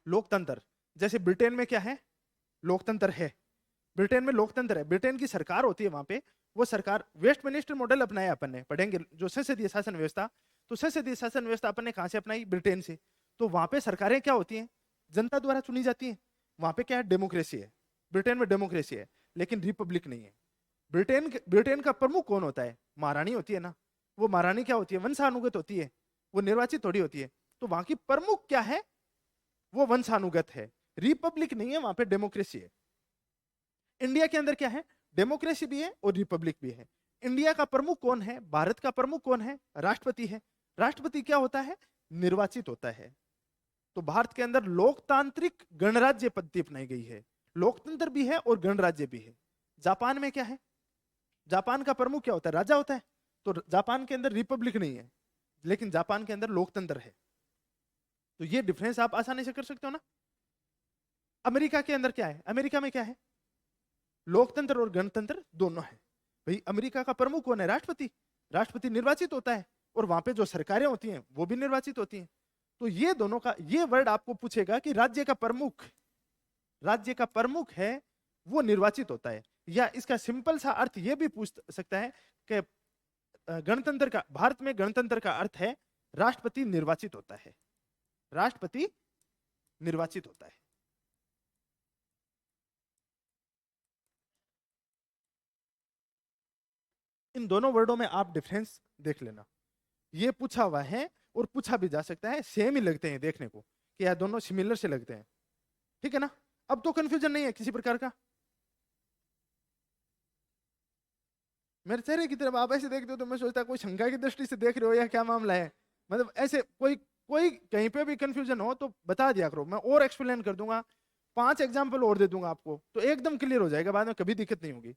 लोकतंत्र, जैसे ब्रिटेन में क्या है? लोकतंत्र है। ब्रिटेन में लोकतंत्र है, ब्रिटेन की सरकार होती है वहां पे। वो सरकार, वेस्टमिनिस्टर मॉडल अपनाया अपन ने, पढ़ेंगे जो संसदीय शासन व्यवस्था। तो संसदीय शासन व्यवस्था अपन ने कहां से अपनाई? ब्रिटेन से। तो वहां पे सरकारें क्या होती हैं? जनता द्वारा चुनी जाती हैं। वहां पे क्या है? डेमोक्रेसी है। ब्रिटेन में डेमोक्रेसी है, लेकिन रिपब्लिक नहीं है। ब्रिटेन का प्रमुख कौन होता है? महारानी होती है ना। वो महारानी क्या होती है? वंशानुगत होती है, वो निर्वाचित थोड़ी होती है। तो वहां की प्रमुख क्या है? वो वंशानुगत है, रिपब्लिक नहीं है, वहां पे डेमोक्रेसी है। इंडिया के अंदर क्या है? डेमोक्रेसी भी है और रिपब्लिक भी है। इंडिया का प्रमुख कौन है? भारत का प्रमुख कौन है? राष्ट्रपति है। राष्ट्रपति क्या होता है? निर्वाचित होता है। तो भारत के अंदर लोकतांत्रिक गणराज्य पद्धति अपनाई गई है। लोकतंत्र भी है और गणराज्य भी है। जापान में क्या है? जापान का प्रमुख क्या होता है? राजा होता है। तो जापान के अंदर रिपब्लिक नहीं है, लेकिन जापान के अंदर लोकतंत्र है। तो ये डिफरेंस आप आसानी से कर सकते हो ना। अमेरिका के अंदर क्या है? अमेरिका में क्या है? लोकतंत्र और गणतंत्र दोनों है। भाई अमेरिका का प्रमुख कौन है? राष्ट्रपति। राष्ट्रपति निर्वाचित होता है, और वहां पे जो सरकारें होती हैं वो भी निर्वाचित होती हैं। तो ये दोनों का, ये वर्ड आपको पूछेगा कि राज्य का प्रमुख, राज्य का प्रमुख है वो निर्वाचित होता है। या इसका सिंपल सा अर्थ ये भी पूछ सकता है कि गणतंत्र का, भारत में गणतंत्र का अर्थ है राष्ट्रपति निर्वाचित होता है। राष्ट्रपति निर्वाचित होता है। इन दोनों वर्डों में आप डिफरेंस देख लेना। ये पूछा हुआ है और पूछा भी जा सकता है, सेम ही लगते हैं देखने को, कि यार दोनों सिमिलर से लगते हैं। ठीक है ना? अब तो कंफ्यूजन नहीं है किसी प्रकार का। मेरे चेहरे की तरफ आप ऐसे देखते हो तो मैं सोचता कोई शंका की दृष्टि से देख रहे हो या क्या मामला है। मतलब ऐसे कोई कोई कहीं पे भी कंफ्यूजन हो तो बता दिया करो, मैं और एक्सप्लेन कर दूंगा। 5 एग्जाम्पल और दे दूंगा आपको, तो एकदम क्लियर हो जाएगा, बाद में कभी दिक्कत नहीं होगी।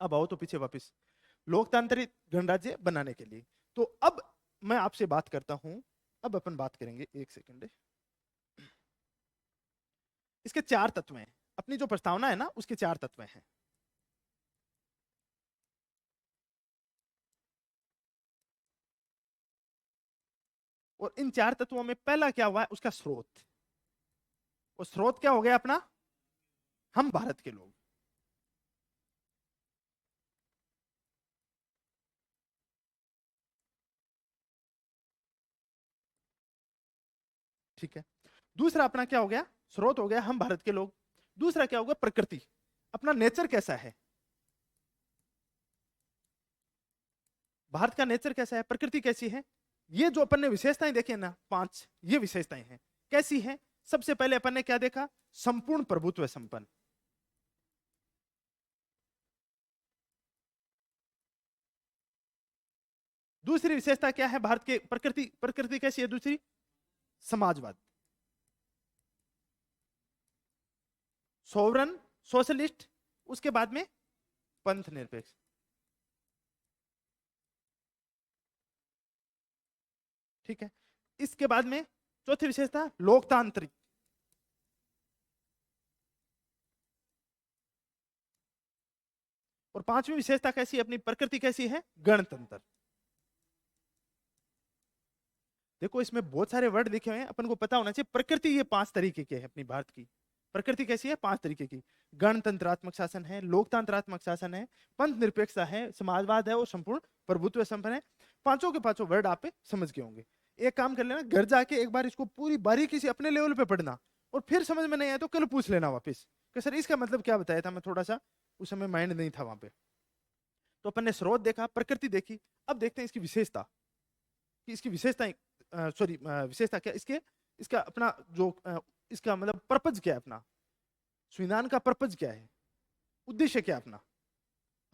अब आओ तो पीछे वापिस, लोकतांत्रिक गणराज्य बनाने के लिए। तो अब मैं आपसे बात करता हूं, अब अपन बात करेंगे, एक सेकंड। इसके 4 तत्व हैं, अपनी जो प्रस्तावना है ना उसके 4 तत्व हैं। और इन 4 तत्वों में पहला क्या हुआ है? उसका स्रोत। और स्रोत क्या हो गया अपना? हम भारत के लोग। ठीक है। दूसरा अपना क्या हो गया? स्रोत हो गया हम भारत के लोग। दूसरा क्या होगा? प्रकृति, अपना नेचर कैसा है, भारत का नेचर कैसा है, प्रकृति कैसी है। ये जो अपन ने विशेषताएं देखी है ना 5, ये विशेषताएं हैं। कैसी है? सबसे पहले अपन ने क्या देखा? संपूर्ण प्रभुत्व संपन्न। दूसरी विशेषता क्या है भारत के? प्रकृति, प्रकृति कैसी है दूसरी? समाजवाद, सोवरन, सोशलिस्ट, उसके बाद में पंथ निरपेक्ष। ठीक है। इसके बाद में चौथी विशेषता लोकतांत्रिक, और पांचवी विशेषता कैसी है अपनी प्रकृति कैसी है, गणतंत्र। देखो इसमें बहुत सारे वर्ड लिखे हुए हैं, अपन को पता होना चाहिए प्रकृति ये 5 तरीके के है अपनी भारत की। प्रकृति कैसी है, 5 तरीके की। गणतंत्रात्मक शासन है, लोकतंत्रात्मक शासन है, पंथ निरपेक्षता है, समाजवाद है और संपूर्ण प्रभुत्व संपन्न है। पांचों के पांचों वर्ड आप समझ गए होंगे। एक काम कर लेना, घर जाके एक बार इसको पूरी बारीकी से अपने लेवल पे पढ़ना, और फिर समझ में नहीं आया तो कल पूछ लेना वापस कि सर इसका मतलब क्या बताया था, मैं थोड़ा सा उस समय माइंड नहीं था वहां पे। तो अपन ने स्रोत देखा, प्रकृति देखी, अब देखते हैं इसकी विशेषता कि इसकी विशेषता सॉरी विशेषता क्या इसके, इसका अपना जो इसका मतलब पर्पज क्या है, अपना संविधान का पर्पज क्या है, उद्देश्य क्या है, अपना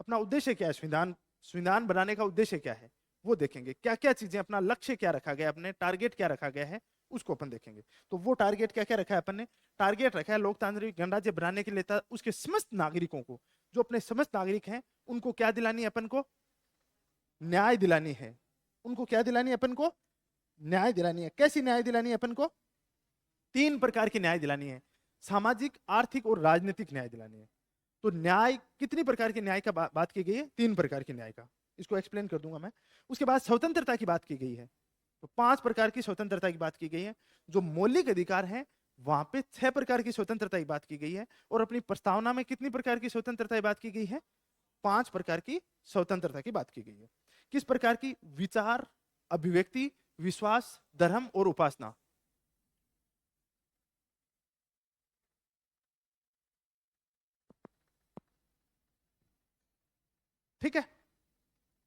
अपना उद्देश्य क्या है, संविधान संविधान बनाने का उद्देश्य क्या है वो देखेंगे। क्या क्या चीजें, अपना लक्ष्य क्या रखा गया, अपने टारगेट क्या रखा गया है उसको अपन देखेंगे। तो वो टारगेट क्या क्या रखा है अपन ने, टारगेट रखा है लोकतांत्रिक गणराज्य बनाने के लिए उसके समस्त नागरिकों को, जो अपने समस्त नागरिक हैं उनको क्या दिलानी है अपन को, न्याय दिलानी है। उनको क्या दिलानी है अपन को, न्याय दिलानी है। कैसी न्याय दिलानी है अपन को, 3 प्रकार की न्याय दिलानी है, सामाजिक, आर्थिक और राजनीतिक न्याय दिलानी है। तो न्याय, कितनी प्रकार के न्याय का बात की गई है, 3 प्रकार के न्याय का, इसको एक्सप्लेन कर दूंगा मैं। उसके बाद स्वतंत्रता की बात की गई है, तो 5 प्रकार की स्वतंत्रता की बात की गई है। जो मौलिक अधिकार है वहां पे 6 प्रकार की स्वतंत्रता की बात की गई है। और अपनी प्रस्तावना में कितनी प्रकार की स्वतंत्रता की बात की गई है, 5 प्रकार की स्वतंत्रता की बात की गई है। किस प्रकार की, विचार, अभिव्यक्ति, विश्वास, धर्म और उपासना। ठीक है,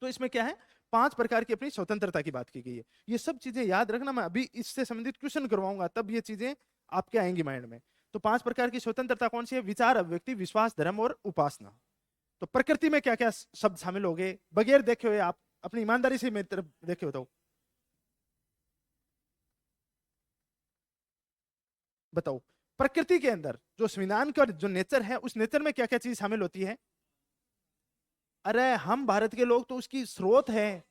तो इसमें क्या है, 5 प्रकार की अपनी स्वतंत्रता की बात की गई है। ये सब चीजें याद रखना, मैं अभी इससे संबंधित क्वेश्चन करवाऊंगा तब ये चीजें आपके आएंगी माइंड में। तो 5 प्रकार की स्वतंत्रता कौन सी है, विचार, अभिव्यक्ति, विश्वास, धर्म और उपासना। तो प्रकृति में क्या क्या शब्द शामिल हो गए, बगैर देखे हुए आप अपनी ईमानदारी से मेरी तरफ देखे हो तो बताओ, प्रकृति के अंदर जो संविधान का जो नेचर है उस नेचर में क्या क्या चीज शामिल होती है। अरे हम भारत के लोग तो उसकी स्रोत है।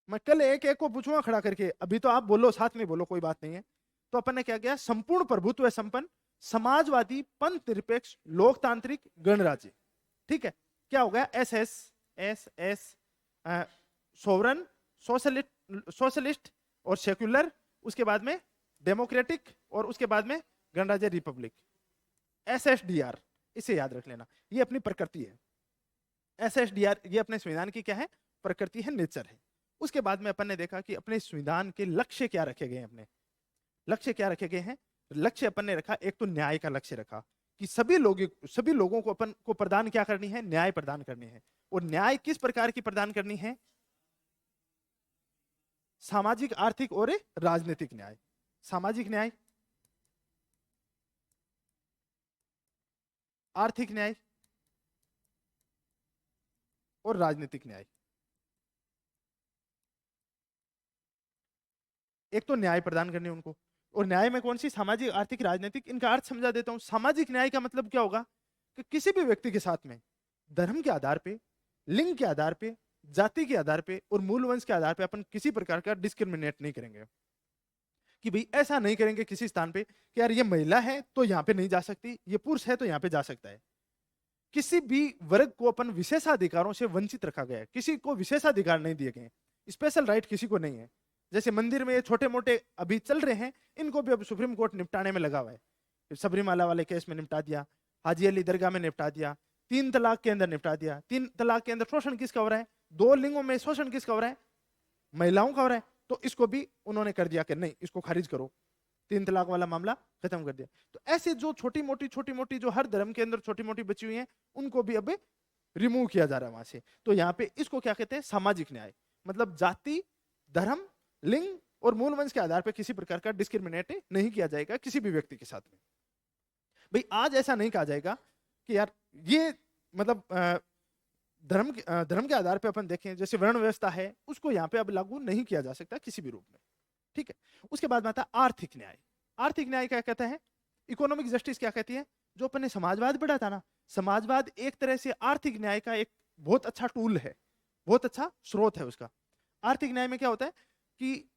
मैं कल एक एक को पूछूंगा खड़ा करके, अभी तो आप बोलो, साथ में बोलो, कोई बात नहीं है। तो अपन ने क्या किया, संपूर्ण प्रभुत्व संपन्न, समाजवादी, पंथ निरपेक्ष, लोकतांत्रिक, गणराज्य। ठीक है, क्या हो गया, S S, S S, sovereign, socialist, socialist और सेक्युलर, उसके बाद में डेमोक्रेटिक, और उसके बाद में गणराज्य, Republic. S S D R, इसे याद रख लेना, ये अपनी प्रकृति है। एस एस डी आर ये अपने संविधान की क्या है, प्रकृति है, नेचर है। उसके बाद में अपन ने देखा कि अपने संविधान के लक्ष्य क्या रखे गए हैं, अपने लक्ष्य क्या रखे गए हैं। लक्ष्य अपन ने रखा, एक तो न्याय का लक्ष्य रखा कि सभी लोगों को अपन को प्रदान क्या करनी है, न्याय प्रदान करनी है। और न्याय किस प्रकार की प्रदान करनी है, सामाजिक, आर्थिक और राजनीतिक न्याय। सामाजिक न्याय, आर्थिक न्याय और राजनीतिक न्याय। एक तो न्याय प्रदान करने उनको, और न्याय में कौन सी, सामाजिक, आर्थिक, राजनीतिक। इनका अर्थ समझा देता हूं। सामाजिक न्याय का मतलब क्या होगा कि किसी भी व्यक्ति के साथ में धर्म के आधार पे, लिंग के आधार पे, जाति के आधार पे और मूल वंश के आधार पे अपन किसी प्रकार का डिस्क्रिमिनेट नहीं करेंगे। कि भाई ऐसा नहीं करेंगे किसी स्थान पे कि यार ये महिला है तो यहाँ पे नहीं जा सकती, ये पुरुष है तो यहाँ पे जा सकता है। किसी भी वर्ग को अपन विशेषाधिकारों से वंचित रखा गया है, किसी को विशेषाधिकार नहीं दिए गए, स्पेशल राइट किसी को नहीं है। जैसे मंदिर में ये छोटे मोटे अभी चल रहे हैं, इनको भी अब सुप्रीम कोर्ट निपटाने में लगा हुआ है। सबरीमाला वाले केस में निपटा दिया, हाजी अली दरगाह में निपटा दिया, 3 तलाक के अंदर निपटा दिया। 3 तलाक के अंदर शोषण किसका हो रहा है, 2 लिंगों में शोषण किसका हो रहा है, महिलाओं का हो रहा है। तो इसको भी उन्होंने कर दिया कि नहीं, इसको खारिज करो, 3 तलाक वाला मामला खत्म कर दिया। तो ऐसे जो छोटी मोटी जो हर धर्म के अंदर छोटी मोटी बची हुई हैं, उनको भी अब रिमूव किया जा रहा है वहां से। तो यहाँ पे इसको क्या कहते हैं, सामाजिक न्याय। मतलब जाति, धर्म, लिंग और मूल वंश के आधार पर किसी प्रकार का डिस्क्रिमिनेट नहीं किया जाएगा किसी भी व्यक्ति के साथ में। भाई आज ऐसा नहीं कहा जाएगा कि यार ये मतलब धर्म के आधार पे अपन देखें, जैसे वर्ण व्यवस्था है उसको यहाँ पे अब लागू नहीं किया जा सकता किसी भी रूप में। ठीक है, उसके बाद में आता आर्थिक न्याय। आर्थिक न्याय क्या कहता है, इकोनॉमिक जस्टिस क्या कहती है, जो अपन ने समाजवाद पढ़ा था ना, समाजवाद एक तरह से आर्थिक न्याय का एक बहुत अच्छा टूल है, बहुत अच्छा स्रोत है उसका। आर्थिक न्याय में क्या होता है कि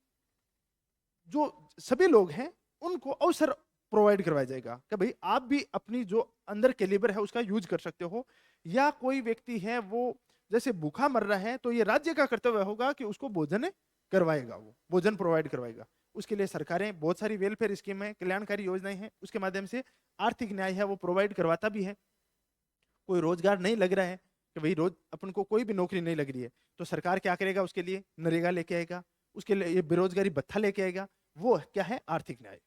जो सभी लोग हैं उनको अवसर प्रोवाइड करवाया जाएगा कि भाई आप भी अपनी जो अंदर कैलिबर है उसका यूज कर सकते हो, या कोई व्यक्ति है वो जैसे भूखा मर रहा है तो ये राज्य का कर्तव्य होगा कि उसको भोजन करवाएगा, वो भोजन प्रोवाइड करवाएगा। उसके लिए सरकारें बहुत सारी वेलफेयर स्कीम है, कल्याणकारी योजनाएं हैं, उसके माध्यम से आर्थिक न्याय है वो प्रोवाइड करवाता भी है। कोई रोजगार नहीं लग रहा है कि भाई रोज अपन को कोई भी नौकरी नहीं लग रही है, तो सरकार क्या करेगा, उसके लिए नरेगा लेके आएगा, उसके लिए ये बेरोजगारी भत्ता लेके आएगा। वो क्या है, आर्थिक न्याय।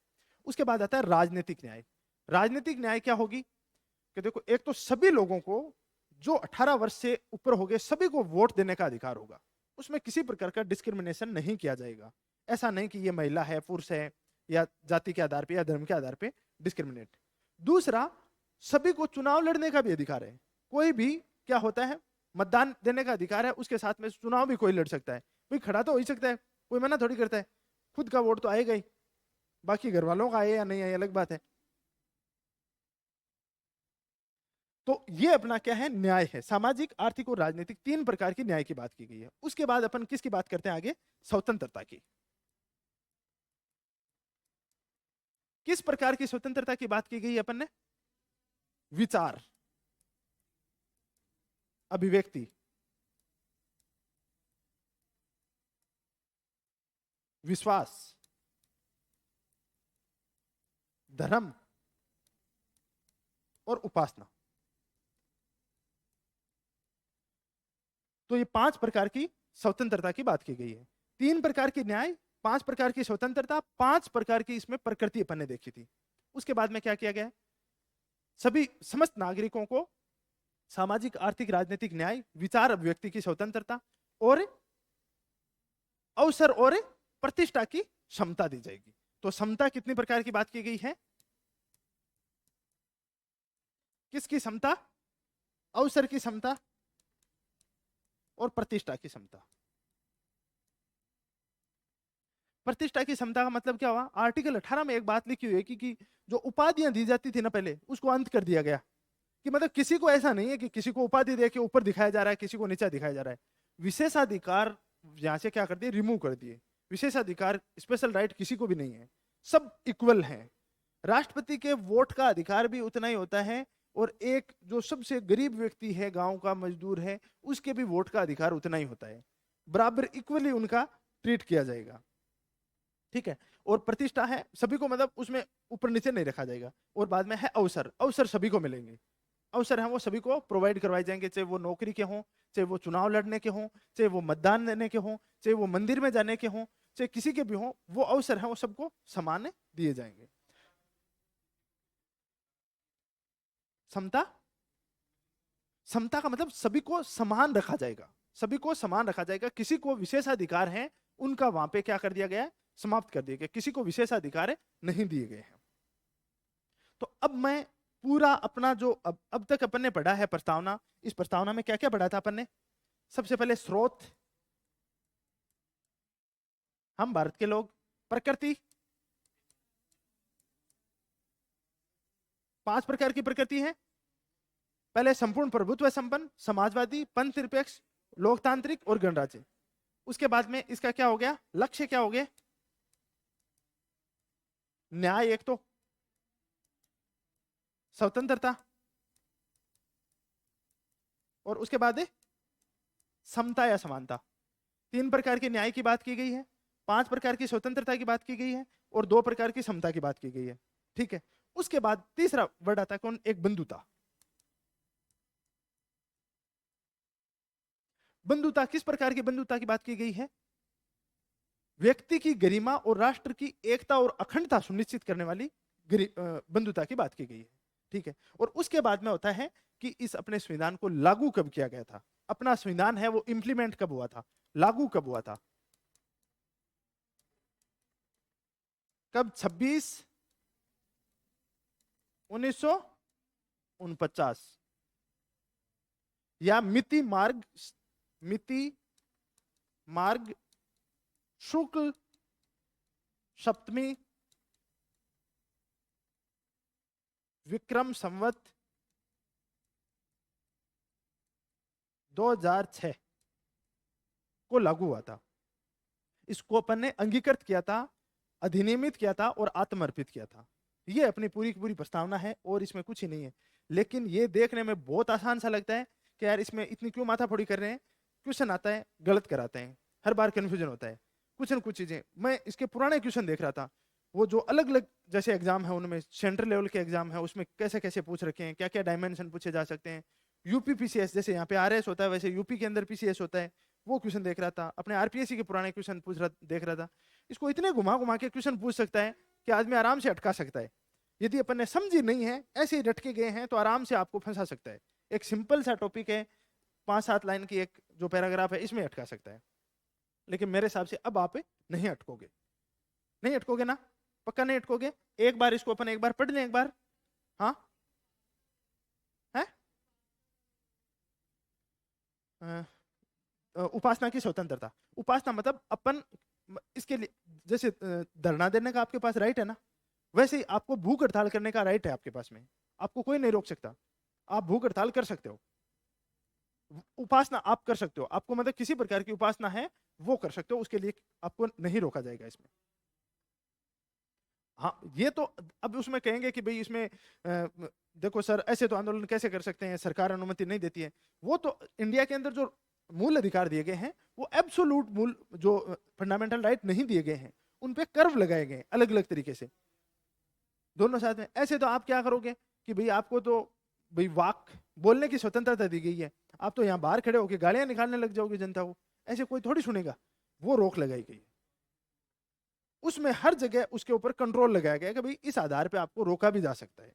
उसके बाद आता है राजनीतिक न्याय। राजनीतिक न्याय क्या होगी कि देखो, एक तो सभी लोगों को जो 18 वर्ष से ऊपर हो गए सभी को वोट देने का अधिकार होगा, उसमें किसी प्रकार का डिस्क्रिमिनेशन नहीं किया जाएगा। ऐसा नहीं कि ये महिला है, पुरुष है, या जाति के आधार पे या धर्म के आधार पे डिस्क्रिमिनेट। दूसरा, सभी को चुनाव लड़ने का भी अधिकार है। कोई भी क्या होता है, मतदान देने का अधिकार है, उसके साथ में चुनाव भी कोई लड़ सकता है। कोई खड़ा तो हो ही सकता है, कोई मना थोड़ी करता है। खुद का वोट तो आएगा ही, बाकी घर वालों का आए या नहीं आए अलग बात है। तो ये अपना क्या है, न्याय है। सामाजिक, आर्थिक और राजनीतिक तीन प्रकार की न्याय की बात की गई है। उसके बाद अपन किसकी बात करते हैं आगे, स्वतंत्रता की। किस प्रकार की स्वतंत्रता की बात की गई है अपन ने, विचार, अभिव्यक्ति, विश्वास, धर्म और उपासना। तो ये 5 प्रकार की स्वतंत्रता की बात की गई है। 3 प्रकार की न्याय, 5 प्रकार की स्वतंत्रता, 5 प्रकार की इसमें प्रकृति अपन ने देखी थी। उसके बाद में क्या किया गया है, सभी समस्त नागरिकों को सामाजिक, आर्थिक, राजनीतिक न्याय, विचार अभिव्यक्ति की स्वतंत्रता और अवसर और प्रतिष्ठा की क्षमता दी जाएगी। तो समता कितनी प्रकार की बात की गई है, किसकी समता, अवसर की समता और प्रतिष्ठा की समता। प्रतिष्ठा की क्षमता का मतलब क्या हुआ, आर्टिकल 18 में एक बात लिखी हुई है कि जो उपाधियां दी जाती थी ना पहले, उसको अंत कर दिया गया। कि मतलब किसी को ऐसा नहीं है कि किसी को उपाधि दे के ऊपर दिखाया जा रहा है, किसी को नीचा दिखाया जा रहा है। विशेषाधिकार यहां से क्या कर दिए, रिमूव कर दिए। विशेषाधिकार, स्पेशल राइट किसी को भी नहीं है, सब इक्वल है। राष्ट्रपति के वोट का अधिकार भी उतना ही होता है, और एक जो सबसे गरीब व्यक्ति है, गांव का मजदूर है, उसके भी वोट का अधिकार उतना ही होता है। बराबर इक्वली उनका ट्रीट किया जाएगा, ठीक है। और प्रतिष्ठा है, सभी को मतलब उसमें ऊपर नीचे नहीं रखा जाएगा। और बाद में है अवसर, अवसर सभी को मिलेंगे। अवसर है वो सभी को प्रोवाइड करवाए जाएंगे, चाहे वो नौकरी के हों, चाहे वो चुनाव लड़ने के हों, चाहे वो मतदान देने के हों, चाहे वो मंदिर में जाने के हों, चाहे किसी के भी हों, वो अवसर है वो सबको समान दिए जाएंगे। समता, समता का मतलब सभी को समान रखा जाएगा, सभी को समान रखा जाएगा। किसी को विशेषाधिकार है उनका वहां पे क्या कर दिया गया है, समाप्त कर दिया गया, किसी को विशेषाधिकार नहीं दिए गए हैं। तो अब मैं पूरा अपना जो अब तक अपन ने पढ़ा है प्रस्तावना, इस प्रस्तावना में क्या क्या पढ़ा था अपन ने। सबसे पहले स्रोत, हम भारत के लोग, प्रकृति, 5 प्रकार की प्रकृति है। पहले संपूर्ण प्रभुत्व संपन्न, समाजवादी, पंथ निरपेक्ष, लोकतांत्रिक और गणराज्य। उसके बाद में इसका क्या हो गया, लक्ष्य क्या हो गया, न्याय एक तो, स्वतंत्रता, और उसके बाद समता या समानता। 3 प्रकार के न्याय की बात की गई है, 5 प्रकार की स्वतंत्रता की बात की गई है, और 2 प्रकार की समता की बात की गई है, ठीक है। उसके बाद तीसरा वर्ड आता है कौन, एक बंधुता। बंधुता, किस प्रकार की बंधुता की बात की गई है, व्यक्ति की गरिमा और राष्ट्र की एकता और अखंडता सुनिश्चित करने वाली बंधुता की बात की गई है, ठीक है। और उसके बाद में होता है कि इस अपने संविधान को लागू कब किया गया था, अपना संविधान है वो इंप्लीमेंट कब हुआ था, लागू कब हुआ था, कब, 26/1949, या मिति मार्ग शुक्ल सप्तमी विक्रम संवत 2006 को लागू हुआ था। इसको अपन ने अंगीकृत किया था, अधिनियमित किया था और आत्मर्पित किया था। ये अपनी पूरी की पूरी प्रस्तावना है और इसमें कुछ ही नहीं है। लेकिन ये देखने में बहुत आसान सा लगता है कि यार इसमें इतनी क्यों माथाफोड़ी कर रहे हैं। क्वेश्चन आता है, गलत कराते हैं, हर बार कंफ्यूजन होता है। कुछ न कुछ चीजें, मैं इसके पुराने क्वेश्चन देख रहा था, वो जो अलग अलग जैसे एग्जाम है उनमें, सेंट्रल लेवल के एग्जाम है उसमें कैसे कैसे पूछ रखे हैं, क्या क्या डायमेंशन पूछे जा सकते हैं। यूपी पीसीएस जैसे यहाँ पे आरएस होता है वैसे यूपी के अंदर पीसीएस होता है, वो क्वेश्चन देख रहा था। अपने आरपीएससी के पुराने क्वेश्चन देख रहा था। इसको इतने घुमा घुमा के क्वेश्चन पूछ सकता है कि आदमी आराम से अटका सकता है। यदि अपन ने समझी नहीं है, ऐसे ही रटके गए हैं तो आराम से आपको फंसा सकता है। एक सिंपल सा टॉपिक है, 5-7 लाइन की एक जो पैराग्राफ है, इसमें अटका सकता है। लेकिन मेरे हिसाब से अब आप नहीं अटकोगे, नहीं अटकोगे ना, पक्का नहीं अटकोगे। एक बार इसको अपन एक बार पढ़ लें, एक बार। हाँ है उपासना की स्वतंत्रता। उपासना मतलब अपन इसके लिए जैसे धरना देने का आपके पास राइट है ना, वैसे ही आपको भूख हड़ताल करने का राइट है आपके पास में। आपको कोई नहीं रोक सकता, आप भूख हड़ताल कर सकते हो। उपासना आप कर सकते हो, आपको मतलब किसी प्रकार की उपासना है वो कर सकते हो, उसके लिए आपको नहीं रोका जाएगा इसमें। हाँ ये तो अब उसमें कहेंगे कि भाई इसमें देखो सर ऐसे तो आंदोलन कैसे कर सकते हैं, सरकार अनुमति नहीं देती है। वो तो इंडिया के अंदर जो मूल अधिकार दिए गए हैं वो एब्सोल्यूट मूल जो फंडामेंटल राइट नहीं दिए गए हैं, उन पे कर्व लगाए गए अलग अलग तरीके से दोनों साथ में। ऐसे तो आप क्या करोगे कि भाई आपको तो भाई वाक बोलने की स्वतंत्रता दी गई है, आप तो यहाँ बाहर खड़े होकर गालियां निकालने लग जाओगे जनता को, ऐसे कोई थोड़ी सुनेगा। वो रोक लगाई गई है, उसमें हर जगह उसके ऊपर कंट्रोल लगाया गया कि भाई इस आधार पे आपको रोका भी जा सकता है।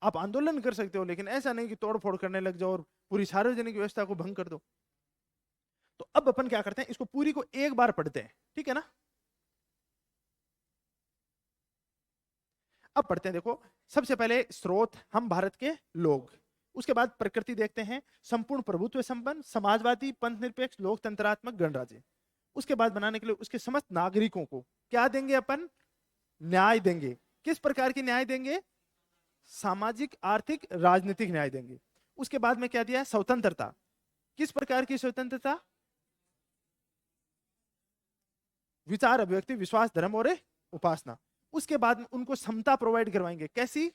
आप आंदोलन कर सकते हो लेकिन ऐसा नहीं कि तोड़फोड़ करने लग जाओ और पूरी सार्वजनिक व्यवस्था को भंग कर दो। तो अब अपन क्या करते हैं, इसको पूरी को एक बार पढ़ते हैं, ठीक है ना। अब पढ़ते हैं, देखो सबसे पहले स्रोत हम भारत के लोग, उसके बाद प्रकृति देखते हैं, संपूर्ण प्रभुत्व संपन्न समाजवादी पंथ निरपेक्ष लोकतंत्रात्मक गणराज्य। उसके बाद बनाने के लिए उसके समस्त नागरिकों को क्या देंगे अपन, न्याय देंगे। किस प्रकार की न्याय देंगे, सामाजिक आर्थिक राजनीतिक न्याय देंगे। उसके बाद में क्या दिया, स्वतंत्रता। किस प्रकार की स्वतंत्रता, विचार अभिव्यक्ति विश्वास धर्म और उपासना। उसके बाद में उनको समता प्रोवाइड करवाएंगे, कैसी,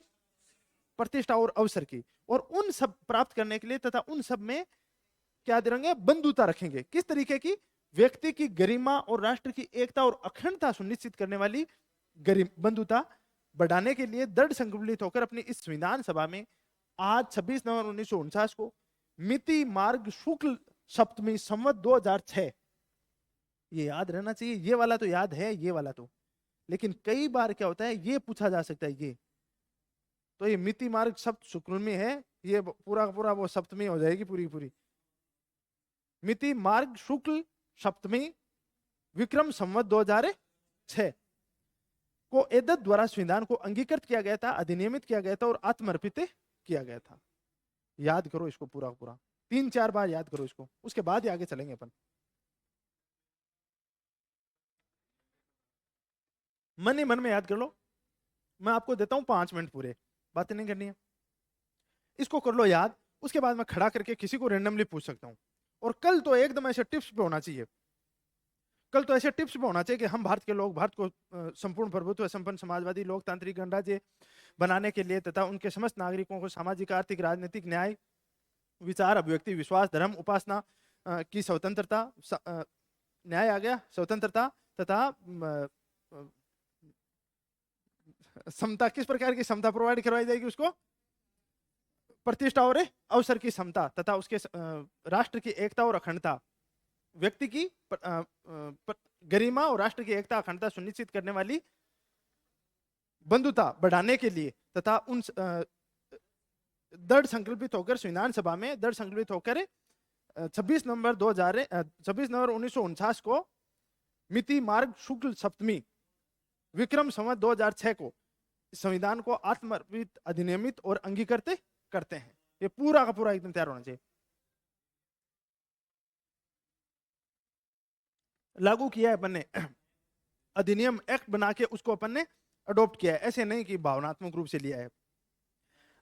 प्रतिष्ठा और अवसर की। और उन सब प्राप्त करने के लिए तथा उन सब में क्या देंगे, बंधुता रखेंगे। किस तरीके की, व्यक्ति की गरिमा और राष्ट्र की एकता और अखंडता सुनिश्चित करने वाली बंधुता बढ़ाने के लिए दृढ़ संकल्पित होकर अपनी इस संविधान सभा में आज 26 नवंबर 1949 को मिति मार्ग शुक्ल सप्तमी संवत 2006, ये याद रहना चाहिए। ये वाला तो याद है, ये वाला तो, लेकिन कई बार क्या होता है ये पूछा जा सकता है। ये तो ये मिति मार्ग सप्त शुक्ल में है, ये पूरा पूरा वो सप्तमी हो जाएगी पूरी पूरी। मिति मार्ग शुक्ल सप्तमी विक्रम संवत 2006 को एदत द्वारा संविधान को अंगीकृत किया गया था, अधिनियमित किया गया था और आत्मर्पित किया गया था। याद करो इसको पूरा पूरा, 3-4 बार याद करो इसको, उसके बाद ही आगे चलेंगे अपन। मन ही मन में याद कर लो, मैं आपको देता हूं 5 मिनट पूरे, बातें नहीं करनी है। इसको कर लो याद, उसके बाद मैं खड़ा करके किसी को रैंडमली पूछ सकता हूं। और कल तो एकदम ऐसे टिप्स पे होना चाहिए, कल तो ऐसे टिप्स पे होना चाहिए कि हम भारत के लोग भारत को संपूर्ण प्रभुत्व संपन्न समाजवादी लोकतांत्रिक गणराज्य बनाने के लिए तथा उनके समस्त नागरिकों को सामाजिक आर्थिक राजनीतिक न्याय विचार अभिव्यक्ति विश्वास धर्म उपासना की स्वतंत्रता, न्याय आ गया, स्वतंत्रता तथा समता, किस प्रकार की समता प्रोवाइड करवाई जाएगी उसको, प्रतिष्ठा और अवसर की समता तथा उसके राष्ट्र की एकता और अखंडता, व्यक्ति की गरिमा और राष्ट्र की एकता अखंडता सुनिश्चित करने वाली बंधुता बढ़ाने के लिए तथा उन दृढ़ संकल्पित होकर संविधान सभा में दृढ़ संकल्पित होकर 26 नवंबर 1949 को मिति मार्ग शुक्ल सप्तमी विक्रम संवत 2006 को संविधान को आत्मर्पित अधिनियमित और अंगीकृत करते हैं। ये पूरा का पूरा एकदम तैयार होना चाहिए। लागू किया है अपन ने, अधिनियम एक्ट बना के उसको अपन ने अडॉप्ट किया है, ऐसे नहीं कि भावनात्मक रूप से लिया है।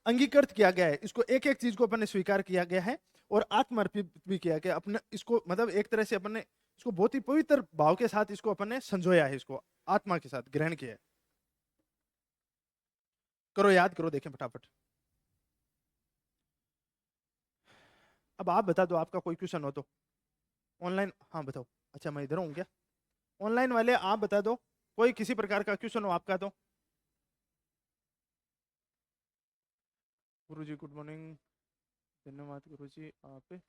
अंगीकृत किया गया है, इसको एक एक चीज को अपन ने स्वीकार किया गया है और आत्मर्पित भी किया गया अपने, इसको मतलब एक तरह से अपन ने इसको बहुत ही पवित्र भाव के साथ इसको अपन ने संजोया है, इसको आत्मा के साथ ग्रहण किया है। करो, याद करो, देखें फटाफट। अब आप बता दो, आपका कोई क्वेश्चन हो तो ऑनलाइन। हाँ बताओ। अच्छा मैं इधर हूँ क्या? ऑनलाइन वाले आप बता दो, कोई किसी प्रकार का क्वेश्चन हो आपका तो। गुरुजी गुड मॉर्निंग। धन्यवाद गुरुजी आप।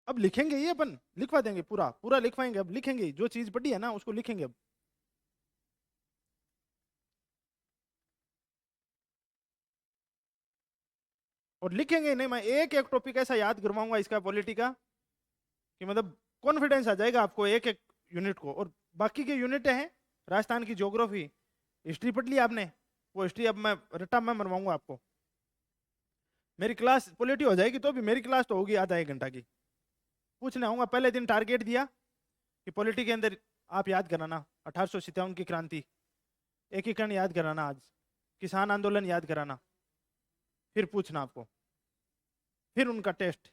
अब लिखेंगे ये, अपन लिखवा देंगे, पूरा पूरा लिखवाएंगे, अब लिखेंगे जो चीज पढ़ी है ना उसको लिखेंगे अब। और लिखेंगे नहीं, मैं एक एक टॉपिक ऐसा याद करवाऊंगा इसका पॉलिटी का कि मतलब कॉन्फिडेंस आ जाएगा आपको एक एक यूनिट को। और बाकी के यूनिट हैं, राजस्थान की ज्योग्राफी, हिस्ट्री पढ़ ली आपने, वो हिस्ट्री अब मैं रट्टा में मरवाऊंगा आपको। मेरी क्लास पॉलिटी हो जाएगी तो भी मेरी क्लास तो होगी आधा एक घंटा की। पूछने आऊंगा, पहले दिन टारगेट दिया कि पॉलिटी के अंदर आप याद कराना 1857 की क्रांति, एकीकरण याद कराना, आज किसान आंदोलन याद कराना, फिर पूछना आपको, फिर उनका टेस्ट।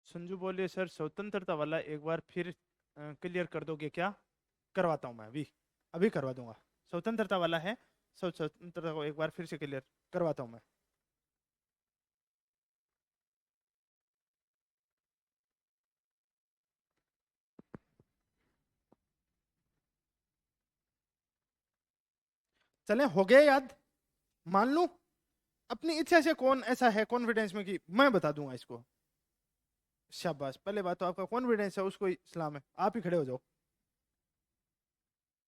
संजू बोलिए सर स्वतंत्रता वाला एक बार फिर क्लियर कर दोगे क्या? करवाता हूँ मैं अभी, अभी करवा दूंगा। स्वतंत्रता वाला है, स्वतंत्रता को एक बार फिर से क्लियर करवाता हूँ मैं। चले, हो गया याद? मान लूं अपनी इच्छा से कौन ऐसा है कॉन्फिडेंस में कि मैं बता दूंगा इसको? शाबाश, पहले बात तो आपका कॉन्फिडेंस है उसको ही सलाम है। आप ही खड़े हो जाओ,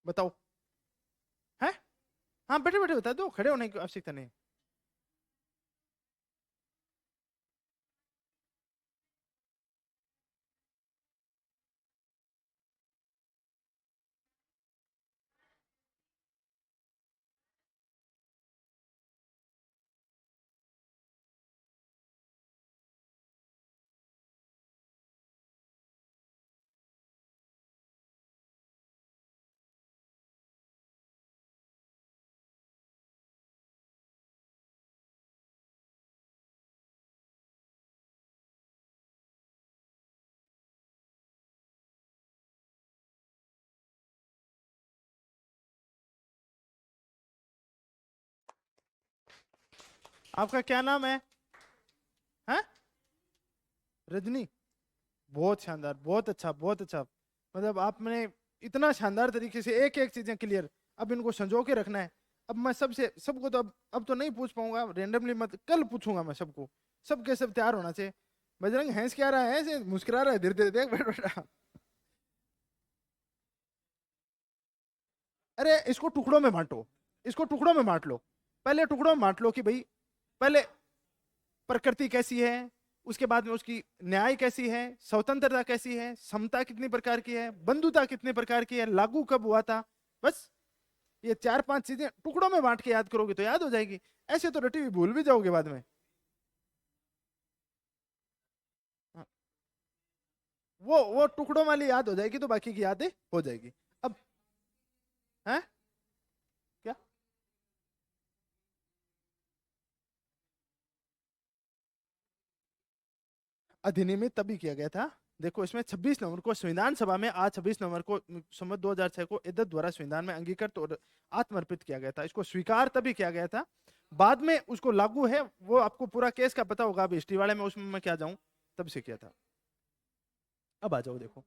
बताओ। है? हाँ बैठे बैठे बता दो, खड़े होने की आवश्यकता नहीं। आपका क्या नाम है? हैं? रजनी। बहुत शानदार, बहुत अच्छा, बहुत अच्छा। मतलब आपने इतना शानदार तरीके से एक एक चीजें क्लियर, अब इनको संजो के रखना है। अब मैं सबसे सबको तो अब तो नहीं पूछ पाऊंगा रेंडमली, मत कल पूछूंगा मैं सबको, सबके सब तैयार होना चाहिए। बजरंग हंस क्या रहा है, ऐसे मुस्कुरा रहा है धीरे धीरे, देख बैठ बैठा। अरे इसको टुकड़ों में बांटो, इसको टुकड़ों में बांट लो। पहले टुकड़ों में बांट लो कि भाई पहले प्रकृति कैसी है, उसके बाद में उसकी न्याय कैसी है, स्वतंत्रता कैसी है, समता कितनी प्रकार की है, बंधुता कितने प्रकार की है, लागू कब हुआ था। बस ये चार पांच चीजें टुकड़ों में बांट के याद करोगे तो याद हो जाएगी। ऐसे तो रटी हुई भूल भी जाओगे बाद में। हाँ, वो टुकड़ों वाली याद हो जाएगी तो बाकी की यादें हो जाएगी। अब है क्या? अधिनियमित तभी किया गया था देखो इसमें 26 नवंबर को संविधान सभा में, आज 26 नवंबर को संवत 2006 को इद्दत द्वारा संविधान में अंगीकृत और आत्मर्पित किया गया था। इसको स्वीकार तभी किया गया था, बाद में उसको लागू है, वो आपको पूरा केस का पता होगा, अभी हिस्ट्री वाले में उसमें मैं क्या जाऊं, तब से किया था। अब आ जाओ देखो,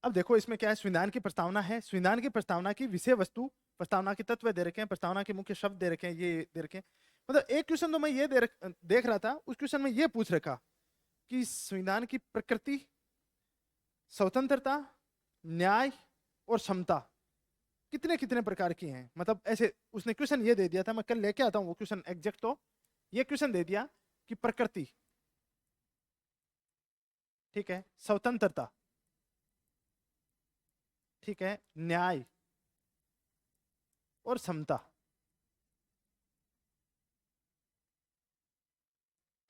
अब देखो इसमें क्या है, संविधान की प्रस्तावना है। संविधान की प्रस्तावना की विषय वस्तु, प्रस्तावना के तत्व दे रखे हैं, प्रस्तावना के मुख्य शब्द दे रखे हैं, ये दे रखे हैं। मतलब एक क्वेश्चन तो मैं ये देख रहा था, उस क्वेश्चन में ये पूछ रखा कि संविधान की प्रकृति, स्वतंत्रता, न्याय और समता कितने कितने प्रकार की हैं। मतलब ऐसे उसने क्वेश्चन ये दे दिया था, मैं कल लेके आता हूं वो क्वेश्चन एग्जैक्ट। तो ये क्वेश्चन दे दिया कि प्रकृति, ठीक है, स्वतंत्रता, ठीक है, न्याय और समता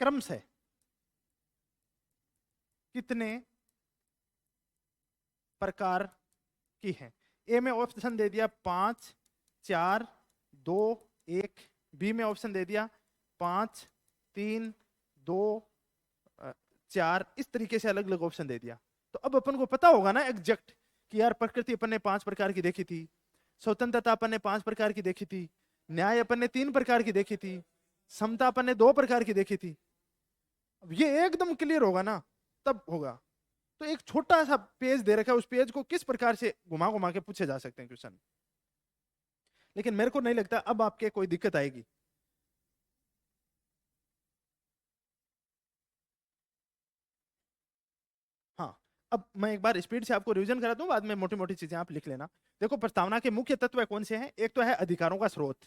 क्रम से कितने प्रकार की है। ए में ऑप्शन दे दिया 5, 4, 2, 1। बी में ऑप्शन दे दिया 5, 3, 2, 4। इस तरीके से अलग अलग ऑप्शन दे दिया। तो अब अपन को पता होगा ना एग्जैक्ट कि यार प्रकृति अपन ने 5 प्रकार की देखी थी, स्वतंत्रता अपन ने 5 प्रकार की देखी थी, न्याय अपन ने 3 प्रकार की देखी थी, समता अपन ने 2 प्रकार की देखी थी। अब ये एकदम क्लियर होगा ना, तब होगा। तो एक छोटा सा पेज दे रखा है, उस पेज को किस प्रकार से घुमा घुमा के पूछे जा सकते हैं क्वेश्चन। लेकिन मेरे को नहीं लगता अब आपके कोई दिक्कत आएगी। हाँ, अब मैं एक बार स्पीड से आपको रिवीजन करा दूं, बाद में मोटी मोटी चीजें आप लिख लेना। देखो प्रस्तावना के मुख्य तत्व कौन से हैं। एक तो है अधिकारों का स्रोत,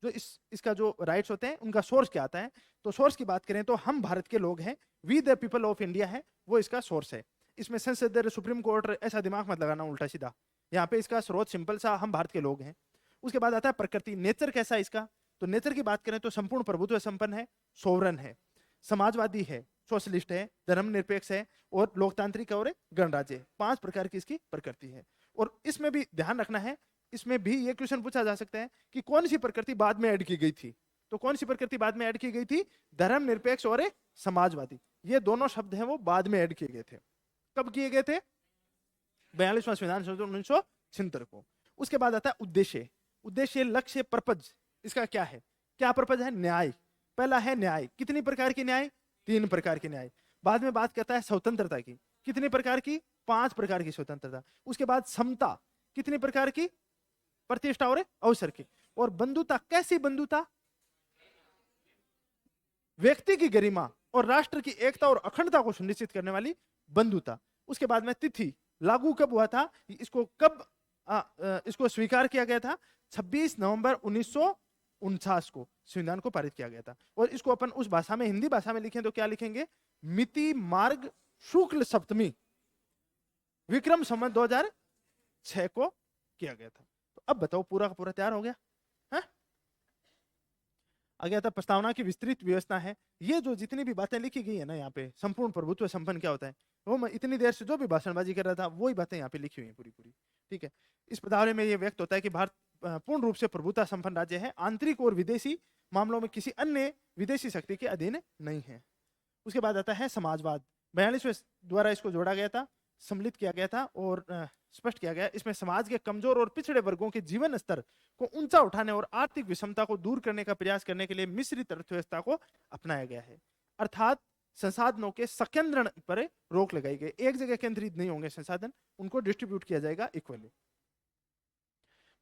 जो इसका जो राइट्स होते हैं उनका सोर्स क्या आता है। तो सोर्स की बात करें तो हम भारत के लोग हैं, we the people of India है, वो इसका सोर्स है। इसमें संसद, सुप्रीम कोर्ट, ऐसा दिमाग मत लगाना उल्टा सीधा। यहाँ पे इसका स्रोत सिंपल सा हम भारत के लोग हैं। उसके बाद आता है प्रकृति, नेचर कैसा है इसका। तो नेचर की बात करें तो संपूर्ण प्रभुत्व संपन्न है, सोवरन है, समाजवादी है, सोशलिस्ट है, धर्मनिरपेक्ष है और लोकतांत्रिक और गणराज्य। 5 प्रकार की इसकी प्रकृति है। और इसमें भी ध्यान रखना है, इसमें भी ये क्वेश्चन पूछा जा सकता है कि कौन सी प्रकृति बाद में ऐड की गई थी। तो कौन सी प्रकृति बाद में ऐड की गई थी, धर्मनिरपेक्ष और समाजवादी। ये दोनों शब्द हैं वो बाद में ऐड किए गए थे। कब किए गए थे, 42वां संविधान संशोधन 1976 को। उसके बाद आता है उद्देश्य। उद्देश्य, लक्ष्य, पर्पज, इसका क्या है, क्या पर्पज है, न्याय। पहला है न्याय, कितनी प्रकार की न्याय, 3 प्रकार की न्याय। बाद में बात करता है स्वतंत्रता की, कितनी प्रकार की, 5 प्रकार की स्वतंत्रता। उसके बाद समता, कितनी प्रकार की, प्रतिष्ठा और अवसर की। और बंधुता, कैसी बंधुता, व्यक्ति की गरिमा और राष्ट्र की एकता और अखंडता को सुनिश्चित करने वाली बंधुता। उसके बाद में तिथि, लागू कब हुआ था, इसको कब इसको स्वीकार किया गया था, 26 नवंबर 1949 को संविधान को पारित किया गया था। और इसको अपन उस भाषा में, हिंदी भाषा में लिखें तो क्या लिखेंगे, मिति मार्ग शुक्ल सप्तमी विक्रम संवत 2006 को किया गया था। तो अब बताओ पूरा का पूरा तैयार हो गया है? आ गया था प्रस्तावना की विस्तृत व्यवस्था है। ये जो जितनी भी बातें लिखी गई है ना यहाँ पे, संपूर्ण प्रभुत्व संपन्न क्या होता है, वो मैं इतनी देर से जो भी भाषणबाजी कर रहा था वही बातें यहाँ पे लिखी हुई है पूरी पूरी। ठीक है, इस प्रस्तावना में ये व्यक्त होता है कि भारत पूर्ण रूप से प्रभुता संपन्न राज्य है, आंतरिक और विदेशी मामलों में किसी अन्य विदेशी शक्ति के अधीन नहीं है। उसके बाद आता है समाजवाद, 42वें द्वारा इसको जोड़ा गया था, सम्मिलित किया गया था और स्पष्ट किया गया। इसमें समाज के कमजोर और पिछड़े वर्गों के जीवन स्तर को ऊंचा उठाने और आर्थिक विषमता को दूर करने का प्रयास करने के लिए मिश्रित अर्थव्यवस्था को अपनाया गया है। अर्थात संसाधनों के संकेंद्रण पर रोक लगाई गई, एक जगह केंद्रित नहीं होंगे संसाधन, उनको डिस्ट्रीब्यूट किया जाएगा इक्वली।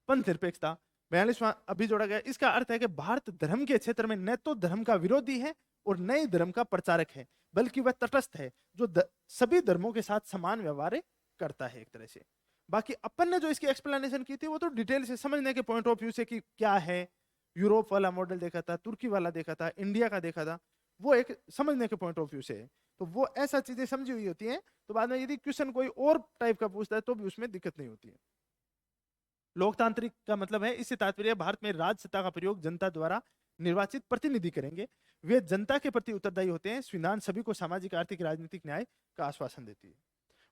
पंथ निरपेक्षता, 42वां अभी जोड़ा गया। इसका अर्थ है कि भारत धर्म के क्षेत्र में न तो धर्म का विरोधी है और नए धर्म का प्रचारक है, बल्कि वह तटस्थ है जो सभी धर्मों के साथ समान व्यवहार करता है एक तरह से। बाकी अपन ने जो इसकी एक्सप्लेनेशन की थी वो तो डिटेल से समझने के पॉइंट ऑफ व्यू से कि क्या है, यूरोप वाला मॉडल देखा था, तुर्की वाला देखा था, इंडिया का देखा था, वो एक समझने के पॉइंट ऑफ व्यू से है। तो वो ऐसा चीजें समझी हुई होती हैं, तो बाद में यदि क्वेश्चन कोई और टाइप का पूछता है तो भी उसमें दिक्कत नहीं होती है। लोकतांत्रिक का मतलब है, इससे तात्पर्य भारत में राज सत्ता का प्रयोग जनता द्वारा निर्वाचित प्रतिनिधि करेंगे, वे जनता के प्रति उत्तरदायी होते हैं। संविधान सभी को सामाजिक, आर्थिक, राजनीतिक न्याय का आश्वासन देती है।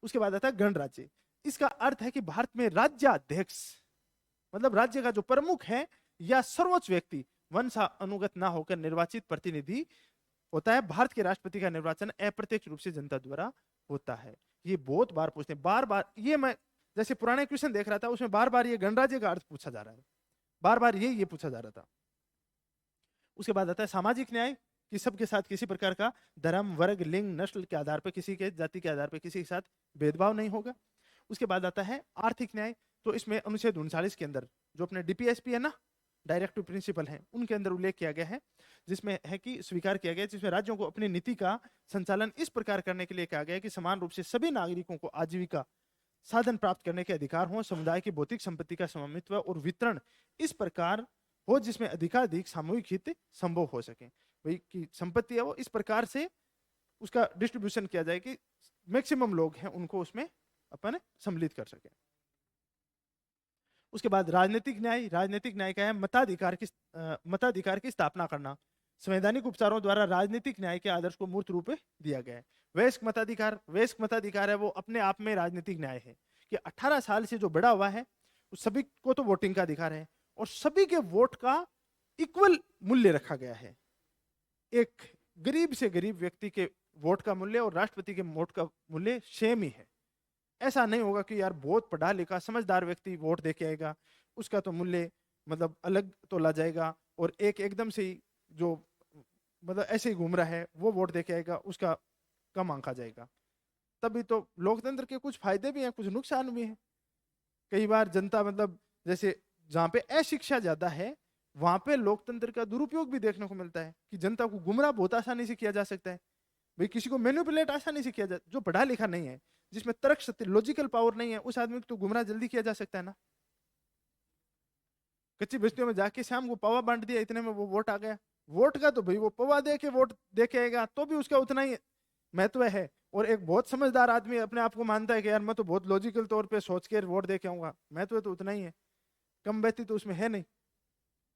उसके बाद आता है गणराज्य। इसका अर्थ है कि भारत में राज्याध्यक्ष मतलब राज्य का जो प्रमुख है या सर्वोच्च व्यक्ति वंश अनुगत ना होकर निर्वाचित प्रतिनिधि होता है। भारत के राष्ट्रपति का निर्वाचन अप्रत्यक्ष रूप से जनता द्वारा होता है। ये बहुत बार पूछते हैं, बार बार। ये मैं जैसे पुराने क्वेश्चन देख रहा था, उसमें बार बार ये गणराज्य का अर्थ पूछा जा रहा है, बार बार ये पूछा जा रहा था। उसके बाद आता है सामाजिक न्याय, कि सबके साथ किसी प्रकार का धर्म, वर्ग, लिंग, नस्ल के आधार पर, किसी के जाति के आधार पर किसी के साथ भेदभाव नहीं होगा। उसके बाद आता है आर्थिक न्याय। तो इसमें अनुच्छेद 39 के अंदर जो अपने डीपीएसपी है ना, डायरेक्टिव प्रिंसिपल है, उनके अंदर उल्लेख किया गया है, जिसमें है कि स्वीकार किया गया, जिसमें राज्यों को अपनी नीति का संचालन इस प्रकार करने के लिए कहा गया है कि समान रूप से सभी नागरिकों को आजीविका साधन प्राप्त करने के अधिकार हो, समुदाय की भौतिक संपत्ति का स्वामित्व और वितरण इस प्रकार हो जिसमें अधिकाधिक सामूहिक हित संभव हो सके। वही की संपत्ति है वो इस प्रकार से उसका डिस्ट्रीब्यूशन किया जाए कि मैक्सिमम लोग हैं उनको उसमें अपन सम्मिलित कर सके। उसके बाद राजनीतिक न्याय। राजनीतिक न्याय क्या है? मताधिकार की स्थापना करना। संवैधानिक उपचारों द्वारा राजनीतिक न्याय के आदर्श को मूर्त रूप दिया गया है। वयस्क मताधिकार। वयस्क मताधिकार है वो अपने आप में राजनीतिक न्याय है कि 18 साल से जो बड़ा हुआ है उस सभी को तो वोटिंग का अधिकार है और सभी के वोट का इक्वल मूल्य रखा गया है। एक गरीब से गरीब व्यक्ति के वोट का मूल्य और राष्ट्रपति के वोट का मूल्य सेम ही है। ऐसा नहीं होगा कि यार बहुत पढ़ा लिखा समझदार व्यक्ति वोट देके आएगा, उसका तो मूल्य मतलब अलग तोला जाएगा, और एक एकदम से ही जो मतलब ऐसे ही घूम रहा है वो वोट देके आएगा, उसका कम आंका जाएगा। तभी तो लोकतंत्र के कुछ फायदे भी हैं, कुछ नुकसान भी हैं। कई बार जनता मतलब जैसे जहाँ पे अशिक्षा ज्यादा है वहां पे लोकतंत्र का दुरुपयोग भी देखने को मिलता है कि जनता को गुमराह बहुत आसानी से किया जा सकता है। भाई किसी को मैनिपुलेट आसानी से किया जा, जो पढ़ा लिखा नहीं है, जिसमें तर्क शक्ति, लॉजिकल पावर नहीं है, उस आदमी को तो गुमराह जल्दी किया जा सकता है ना। कच्ची बस्तियों में जाके शाम को पवा बांट दिया, इतने में वो वोट आ गया। वोट का तो भाई वो पवा दे के वोट दे के आएगा तो भी उसका उतना ही महत्व है। और एक बहुत समझदार आदमी अपने आप को मानता है कि यार मैं तो बहुत लॉजिकल तौर पे सोच के वोट दे के आऊंगा, महत्व तो उतना ही है, कम बेहती तो उसमें है नहीं।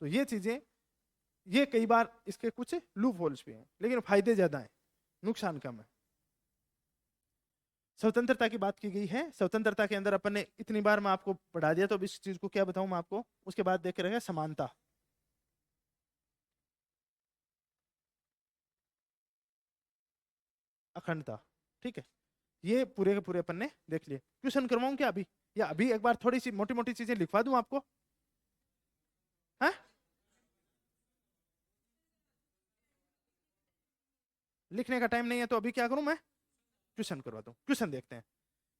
तो ये चीजें, ये कई बार इसके कुछ लूप होल्स भी हैं, लेकिन फायदे ज्यादा हैं, नुकसान कम है। स्वतंत्रता की बात की गई है। स्वतंत्रता के अंदर अपन ने इतनी बार मैं आपको पढ़ा दिया, तो अब इस चीज को क्या बताऊं मैं आपको। उसके बाद देख रहे हैं समानता। अखंडता। ठीक है, ये पूरे के पूरे अपन ने देख लिए। क्वेश्चन करवाऊं क्या अभी, या अभी एक बार थोड़ी सी मोटी मोटी चीजें लिखवा दूं आपको? है लिखने का टाइम नहीं है तो अभी क्या करूं मैं, क्वेश्चन करवा दूं। क्वेश्चन देखते हैं।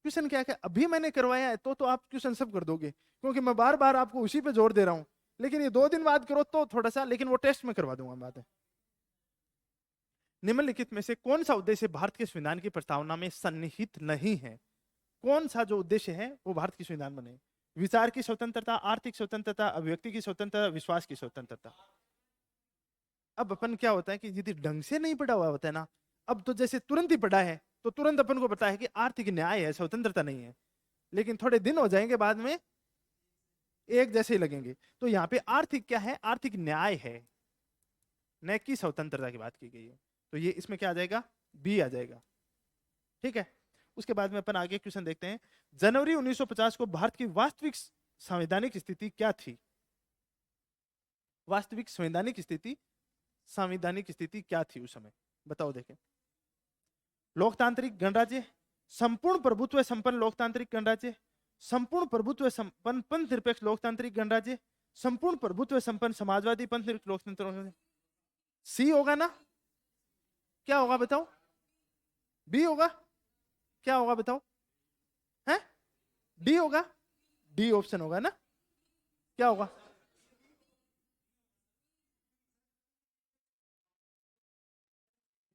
क्वेश्चन क्या है, अभी मैंने करवाया है तो आप क्वेश्चन सब कर दोगे, क्योंकि मैं बार बार आपको उसी पे जोर दे रहा हूं। लेकिन ये 2 दिन बाद करो तो थोड़ा सा, लेकिन वो टेस्ट में करवा दूंगा बात है। निम्नलिखित में से कौन सा उद्देश्य भारत के संविधान की प्रस्तावना में सन्निहित नहीं है? कौन सा जो उद्देश्य है वो भारत की संविधान में नहीं? विचार की स्वतंत्रता, आर्थिक स्वतंत्रता, अभिव्यक्ति की स्वतंत्रता, विश्वास की स्वतंत्रता। अब अपन क्या होता है कि यदि ढंग से नहीं पढ़ा हुआ होता है ना, अब तो जैसे तुरंत ही पढ़ा है तो तुरंत अपन को पता है कि आर्थिक न्याय है, स्वतंत्रता नहीं है। लेकिन थोड़े दिन हो जाएंगे बाद में एक जैसे ही लगेंगे। तो यहाँ पे आर्थिक क्या है, आर्थिक न्याय है, न कि स्वतंत्रता की बात की गई है। तो ये इसमें क्या आ जाएगा, बी आ जाएगा। ठीक है, उसके बाद में अपन आगे क्वेश्चन देखते हैं। जनवरी 1950 को भारत की वास्तविक संवैधानिक स्थिति क्या थी? वास्तविक संवैधानिक स्थिति क्या थी उस समय, बताओ देखें। लोकतांत्रिक गणराज्य, संपूर्ण प्रभुत्व संपन्न लोकतांत्रिक गणराज्य, संपूर्ण प्रभुत्व संपन्न पंथ निरपेक्ष लोकतांत्रिक गणराज्य, संपूर्ण प्रभुत्व संपन्न समाजवादी पंथ निरपेक्ष लोकतंत्र। सी होगा ना? क्या होगा बताओ? बी होगा? क्या होगा बताओ? है डी होगा? डी ऑप्शन होगा ना? क्या होगा?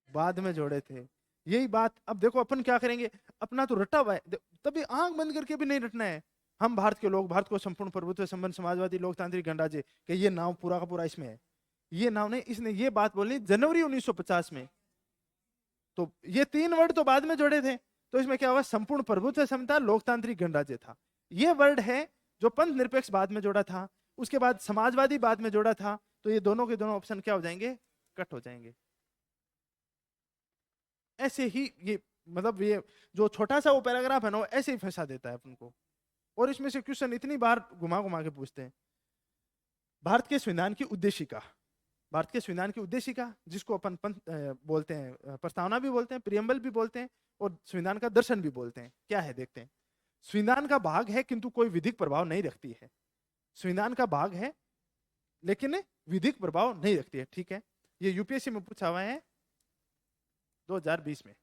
बाद में जोड़े थे, यही बात। अब देखो अपन क्या करेंगे, अपना तो रटा हुआ है, तभी आंख बंद करके भी नहीं रटना है। हम भारत के लोग, भारत को संपूर्ण प्रभुत्व संपन्न समाजवादी लोकतांत्रिक गणराज्य के, ये नाम पूरा का पूरा इसमें है। ये नाम नहीं, इसने ये बात बोली जनवरी 1950 में। तो ये 3 वर्ड तो बाद में जोड़े थे, तो इसमें क्या हुआ, संपूर्ण प्रभुत्व समता लोकतांत्रिक गणराज्य था। ये वर्ड है जो पंथ निरपेक्ष बाद में जोड़ा था, उसके बाद समाजवादी बाद में जोड़ा था। तो ये दोनों के दोनों ऑप्शन क्या हो जाएंगे, कट हो जाएंगे। ऐसे ही ये मतलब ये जो छोटा सा वो पैराग्राफ है ना, वो ऐसे ही फंसा देता है अपन को। और इसमें से क्वेश्चन इतनी बार घुमा घुमा के पूछते हैं। भारत के संविधान की उद्देशिका, भारत के संविधान की उद्देशिका जिसको अपन बोलते हैं, प्रस्तावना भी बोलते हैं, प्रियम्बल भी बोलते हैं, और संविधान का दर्शन भी बोलते हैं। क्या है देखते हैं। संविधान का भाग है किंतु कोई विधिक प्रभाव नहीं रखती है। संविधान का भाग है लेकिन विधिक प्रभाव नहीं रखती है। ठीक है, ये यूपीएससी में पूछा हुआ है 2020 में।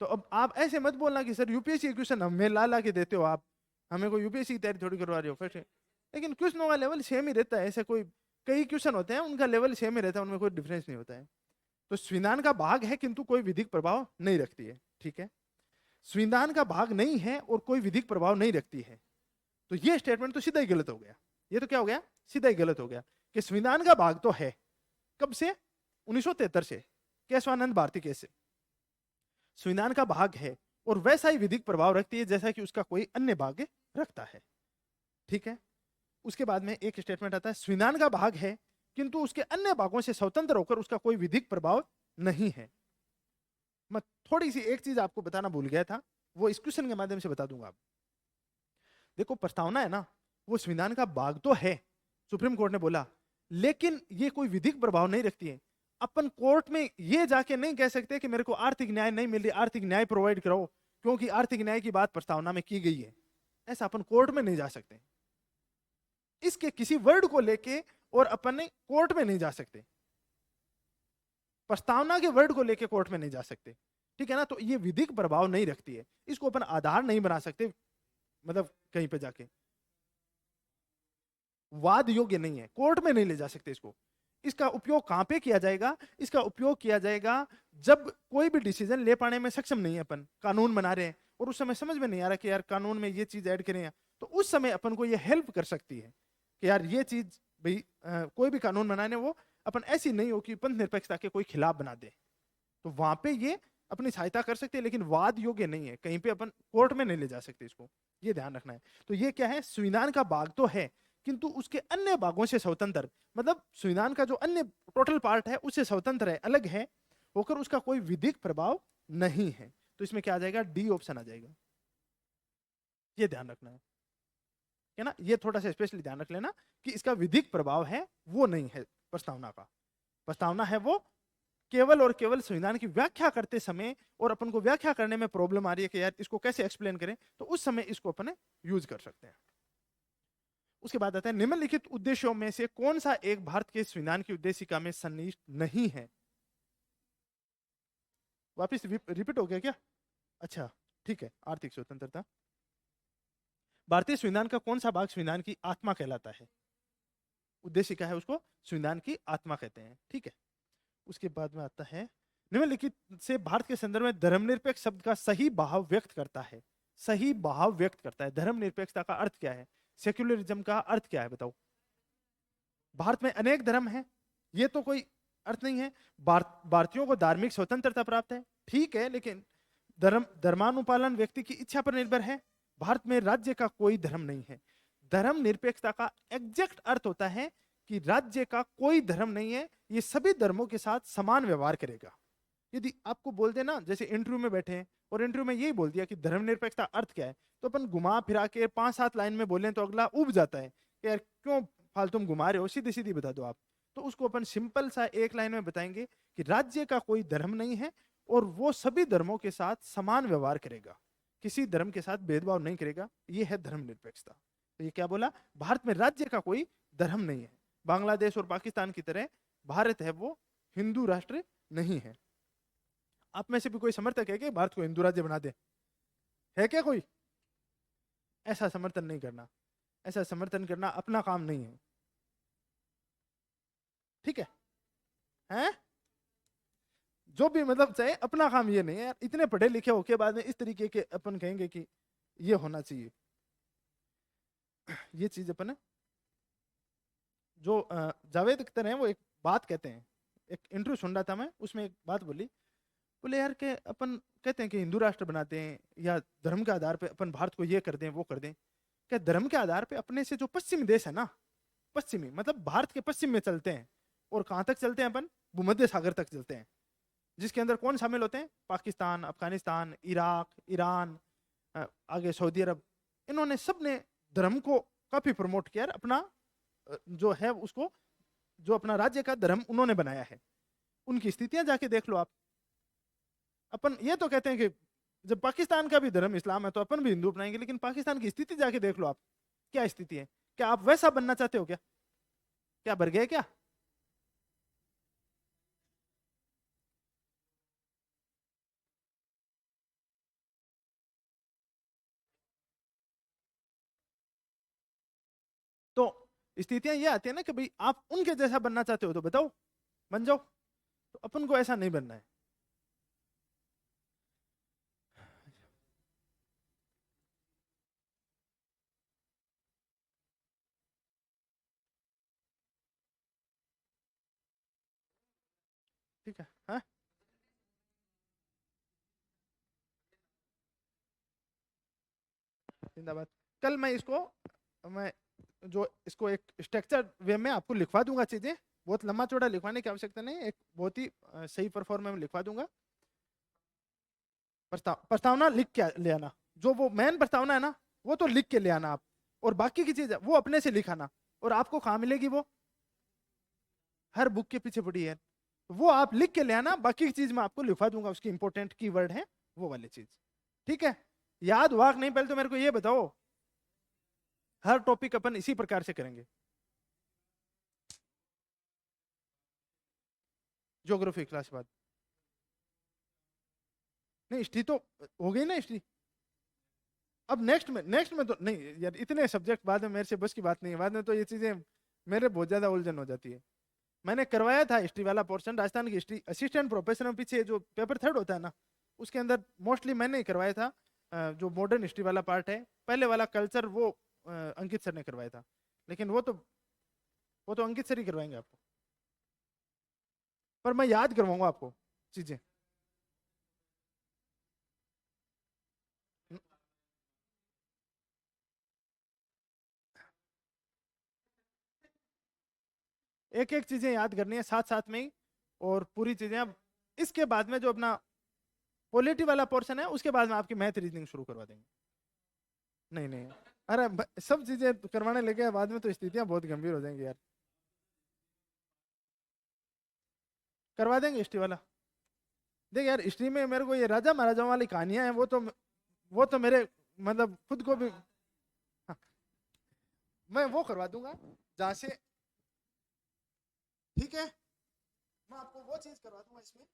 तो अब आप ऐसे मत बोलना कि सर यूपीएससी क्वेश्चन हमें ला के देते हो आप, हमें कोई यूपीएससी की तैयारी थोड़ी करवा रहे हो फिर। लेकिन क्वेश्चनों का लेवल सेम ही रहता है। ऐसे कोई कई क्वेश्चन होते हैं उनका लेवल सेम ही रहता है, उनमें कोई डिफरेंस नहीं होता है। तो संविधान का भाग है किंतु कोई विधिक प्रभाव नहीं रखती है। ठीक है, संविधान का भाग नहीं है और कोई विधिक प्रभाव नहीं रखती है, तो ये स्टेटमेंट तो सीधा ही गलत हो गया। ये तो क्या हो गया, सीधा ही गलत हो गया कि संविधान का भाग तो है। कब से? 1973 से, केशवानंद भारती केस से। संविधान का भाग है और वैसा ही विधिक प्रभाव रखती है जैसा कि उसका कोई अन्य भाग रखता है। ठीक है, उसके बाद में एक स्टेटमेंट आता है, संविधान का भाग है किंतु उसके अन्य भागों से स्वतंत्र होकर उसका कोई विधिक प्रभाव नहीं है। मैं थोड़ी सी एक चीज आपको बताना भूल गया था, वो इस क्वेश्चन के माध्यम से बता दूंगा। आप देखो, प्रस्तावना है ना, वो संविधान का भाग तो है, सुप्रीम कोर्ट ने बोला, लेकिन ये कोई विधिक प्रभाव नहीं रखती है। अपन कोर्ट में ये जाके नहीं कह सकते कि मेरे को आर्थिक न्याय नहीं मिल रही, आर्थिक न्याय प्रोवाइड कराओ, क्योंकि आर्थिक न्याय की बात प्रस्तावना में की गई है। ऐसा अपन कोर्ट में नहीं जा सकते, इसके किसी वर्ड को लेके और अपन कोर्ट में नहीं जा सकते, प्रस्तावना के वर्ड को लेके कोर्ट में नहीं जा सकते। ठीक है ना, तो ये विधिक प्रभाव नहीं रखती है, इसको अपन आधार नहीं बना सकते, मतलब कहीं पे जाके वाद योग्य नहीं है, कोर्ट में नहीं ले जा सकते इसको। इसका उपयोग कहां पे किया जाएगा? इसका उपयोग किया जाएगा जब कोई भी डिसीजन ले पाने में सक्षम नहीं है, अपन कानून बना रहे हैं और उस समय समझ में नहीं आ रहा कि यार कानून में ये चीज ऐड करें, तो उस समय अपन को ये हेल्प कर सकती है कि यार ये चीज भाई कोई भी कानून बनाने वो अपन ऐसी नहीं हो कि पंथ निरपेक्षता के कोई खिलाफ बना दे, तो वहां पे ये अपनी सहायता कर सकते हैं, लेकिन वाद योग्य नहीं है, कहीं पे अपन कोर्ट में नहीं ले जा सकते इसको, ये ध्यान रखना है। तो ये क्या है, संविधान का भाग तो है किंतु उसके अन्य भागों से स्वतंत्र, मतलब संविधान का जो अन्य टोटल पार्ट है उससे स्वतंत्र है, अलग है होकर, उसका कोई विधिक प्रभाव नहीं है। तो इसमें क्या आ जाएगा, डी ऑप्शन आ जाएगा। ये ध्यान रखना है ना, ये थोड़ा सा स्पेशली ध्यान रख लेना कि इसका विधिक प्रभाव है वो नहीं है प्रस्तावना का। प्रस्तावना है वो केवल और केवल संविधान की व्याख्या करते समय, और अपन को व्याख्या करने में प्रॉब्लम आ रही है कि यार इसको कैसे एक्सप्लेन करें, तो उस समय इसको अपन यूज कर सकते हैं। उसके बाद आता है, निम्नलिखित उद्देश्यों में से कौन सा एक भारत के संविधान की उद्देशिका में सन्निहित नहीं है? वापिस रिपीट हो गया क्या? अच्छा ठीक है, आर्थिक स्वतंत्रता। भारतीय संविधान का कौन सा भाग संविधान की आत्मा कहलाता है? उद्देशिका है उसको संविधान की आत्मा कहते हैं। ठीक है, उसके बाद में आता है, निम्नलिखित से भारत के संदर्भ में धर्मनिरपेक्ष शब्द का सही भाव व्यक्त करता है। सही भाव व्यक्त करता है, धर्मनिरपेक्षता का अर्थ क्या है, सेक्युलरिज्म का अर्थ क्या है बताओ? भारत में अनेक धर्म हैं, ये तो कोई अर्थ नहीं है। भारतीयों को धार्मिक स्वतंत्रता प्राप्त है, ठीक है, लेकिन धर्मानुपालन व्यक्ति की इच्छा पर निर्भर है। भारत में राज्य का कोई धर्म नहीं है। धर्म निरपेक्षता का एग्जैक्ट अर्थ होता है कि राज्य का कोई धर्म नहीं है, ये सभी धर्मों के साथ समान व्यवहार करेगा। यदि आपको बोल देना, जैसे इंटरव्यू में बैठे हैं और इंटरव्यू में यही बोल दिया कि धर्मनिरपेक्षता अर्थ क्या है, तो अपन घुमा फिरा के 5-7 लाइन में बोलें तो अगला उब जाता है कि यार क्यों फालतू तुम घुमा रहे हो, सीधी सीधी बता दो आप। तो उसको अपन सिंपल सा एक लाइन में बताएंगे कि राज्य का कोई धर्म नहीं है और वो सभी धर्मों के साथ समान व्यवहार करेगा, किसी धर्म के साथ भेदभाव नहीं करेगा। ये है धर्मनिरपेक्षता। तो ये क्या बोला, भारत में राज्य का कोई धर्म नहीं है। बांग्लादेश और पाकिस्तान की तरह भारत है वो हिंदू राष्ट्र नहीं है। आप में से भी कोई समर्थक है कि भारत को हिंदू राज्य बना दे? है क्या कोई? ऐसा समर्थन नहीं करना, ऐसा समर्थन करना अपना काम नहीं है। ठीक है, हैं? जो भी मतलब चाहे, अपना काम ये नहीं है यार। इतने पढ़े लिखे होके बाद में इस तरीके के अपन कहेंगे कि ये होना चाहिए, ये चीज अपन जो जावेद अख्तर हैं वो एक बात कहते हैं, एक इंटरव्यू सुन रहा था मैं, उसमें एक बात बोली, बोले यार के अपन कहते हैं कि हिंदू राष्ट्र बनाते हैं या धर्म के आधार पे अपन भारत को ये कर दें वो कर दें। क्या धर्म के आधार पे अपने से जो पश्चिमी देश है ना, पश्चिमी मतलब भारत के पश्चिम में चलते हैं, और कहां तक चलते हैं अपन? भूमध्य सागर तक चलते हैं, जिसके अंदर कौन शामिल होते हैं? पाकिस्तान, अफगानिस्तान, इराक, ईरान, आगे सऊदी अरब। इन्होंने सब ने धर्म को काफी प्रमोट किया, अपना जो है उसको, जो अपना राज्य का धर्म उन्होंने बनाया है। उनकी स्थितियां जाके देख लो आप। अपन ये तो कहते हैं कि जब पाकिस्तान का भी धर्म इस्लाम है तो अपन भी हिंदू अपनाएंगे, लेकिन पाकिस्तान की स्थिति जाके देख लो आप, क्या स्थिति है। क्या आप वैसा बनना चाहते हो क्या? क्या भर गए क्या? तो स्थितियां ये आती है ना कि भाई आप उनके जैसा बनना चाहते हो तो बताओ, बन जाओ। तो अपन को ऐसा नहीं बनना है। ठीक है, हाँ। जिंदाबाद। कल मैं जो इसको एक स्ट्रक्चर वे में आपको लिखवा दूंगा चीजें, बहुत लंबा चौड़ा लिखवाने की आवश्यकता नहीं, एक बहुत ही सही परफॉर्म में लिखवा दूंगा। प्रस्तावना लिख के ले आना, जो वो मेन प्रस्तावना है ना वो तो लिख के ले आना आप, और बाकी की चीज वो अपने से लिखाना। और आपको कहाँ मिलेगी वो? हर बुक के पीछे पड़ी है, वो आप लिख के ले आना, बाकी की चीज मैं आपको लिखवा दूंगा, उसकी इंपॉर्टेंट कीवर्ड है वो वाली चीज। ठीक है, याद हुआ कि नहीं? पहले तो मेरे को ये बताओ, हर टॉपिक अपन इसी प्रकार से करेंगे। ज्योग्राफी क्लास बाद, नहीं हिस्ट्री तो हो गई ना हिस्ट्री। अब नेक्स्ट में तो नहीं यार, इतने सब्जेक्ट बाद में मेरे से बस की बात नहीं है, बाद में तो ये चीजें मेरे बहुत ज्यादा उलझन हो जाती है। मैंने करवाया था हिस्ट्री वाला पोर्शन, राजस्थान की हिस्ट्री असिस्टेंट प्रोफेसर में पीछे जो पेपर थर्ड होता है ना, उसके अंदर मोस्टली मैंने ही करवाया था। जो मॉडर्न हिस्ट्री वाला पार्ट है, पहले वाला कल्चर, वो अंकित सर ने करवाया था। लेकिन वो तो अंकित सर ही करवाएंगे आपको, पर मैं याद करवाऊंगा आपको चीजें। एक एक चीजें याद करनी है साथ साथ में ही, और पूरी चीजें। अब इसके बाद में जो अपना पॉलिटी वाला पोर्शन है, उसके बाद में आपकी मैथ रीजनिंग शुरू करवा देंगे। नहीं नहीं, अरे सब चीजें करवाने लगे बाद में तो स्थितियां बहुत गंभीर हो जाएंगी यार। करवा देंगे हिस्ट्री वाला। देख यार, हिस्ट्री में मेरे को ये राजा महाराजाओं वाली कहानियां हैं, वो तो मेरे मतलब खुद को भी, हाँ, मैं वो करवा दूंगा जहां से। ठीक है, मैं आपको वो चीज करवा दूंगा इसमें।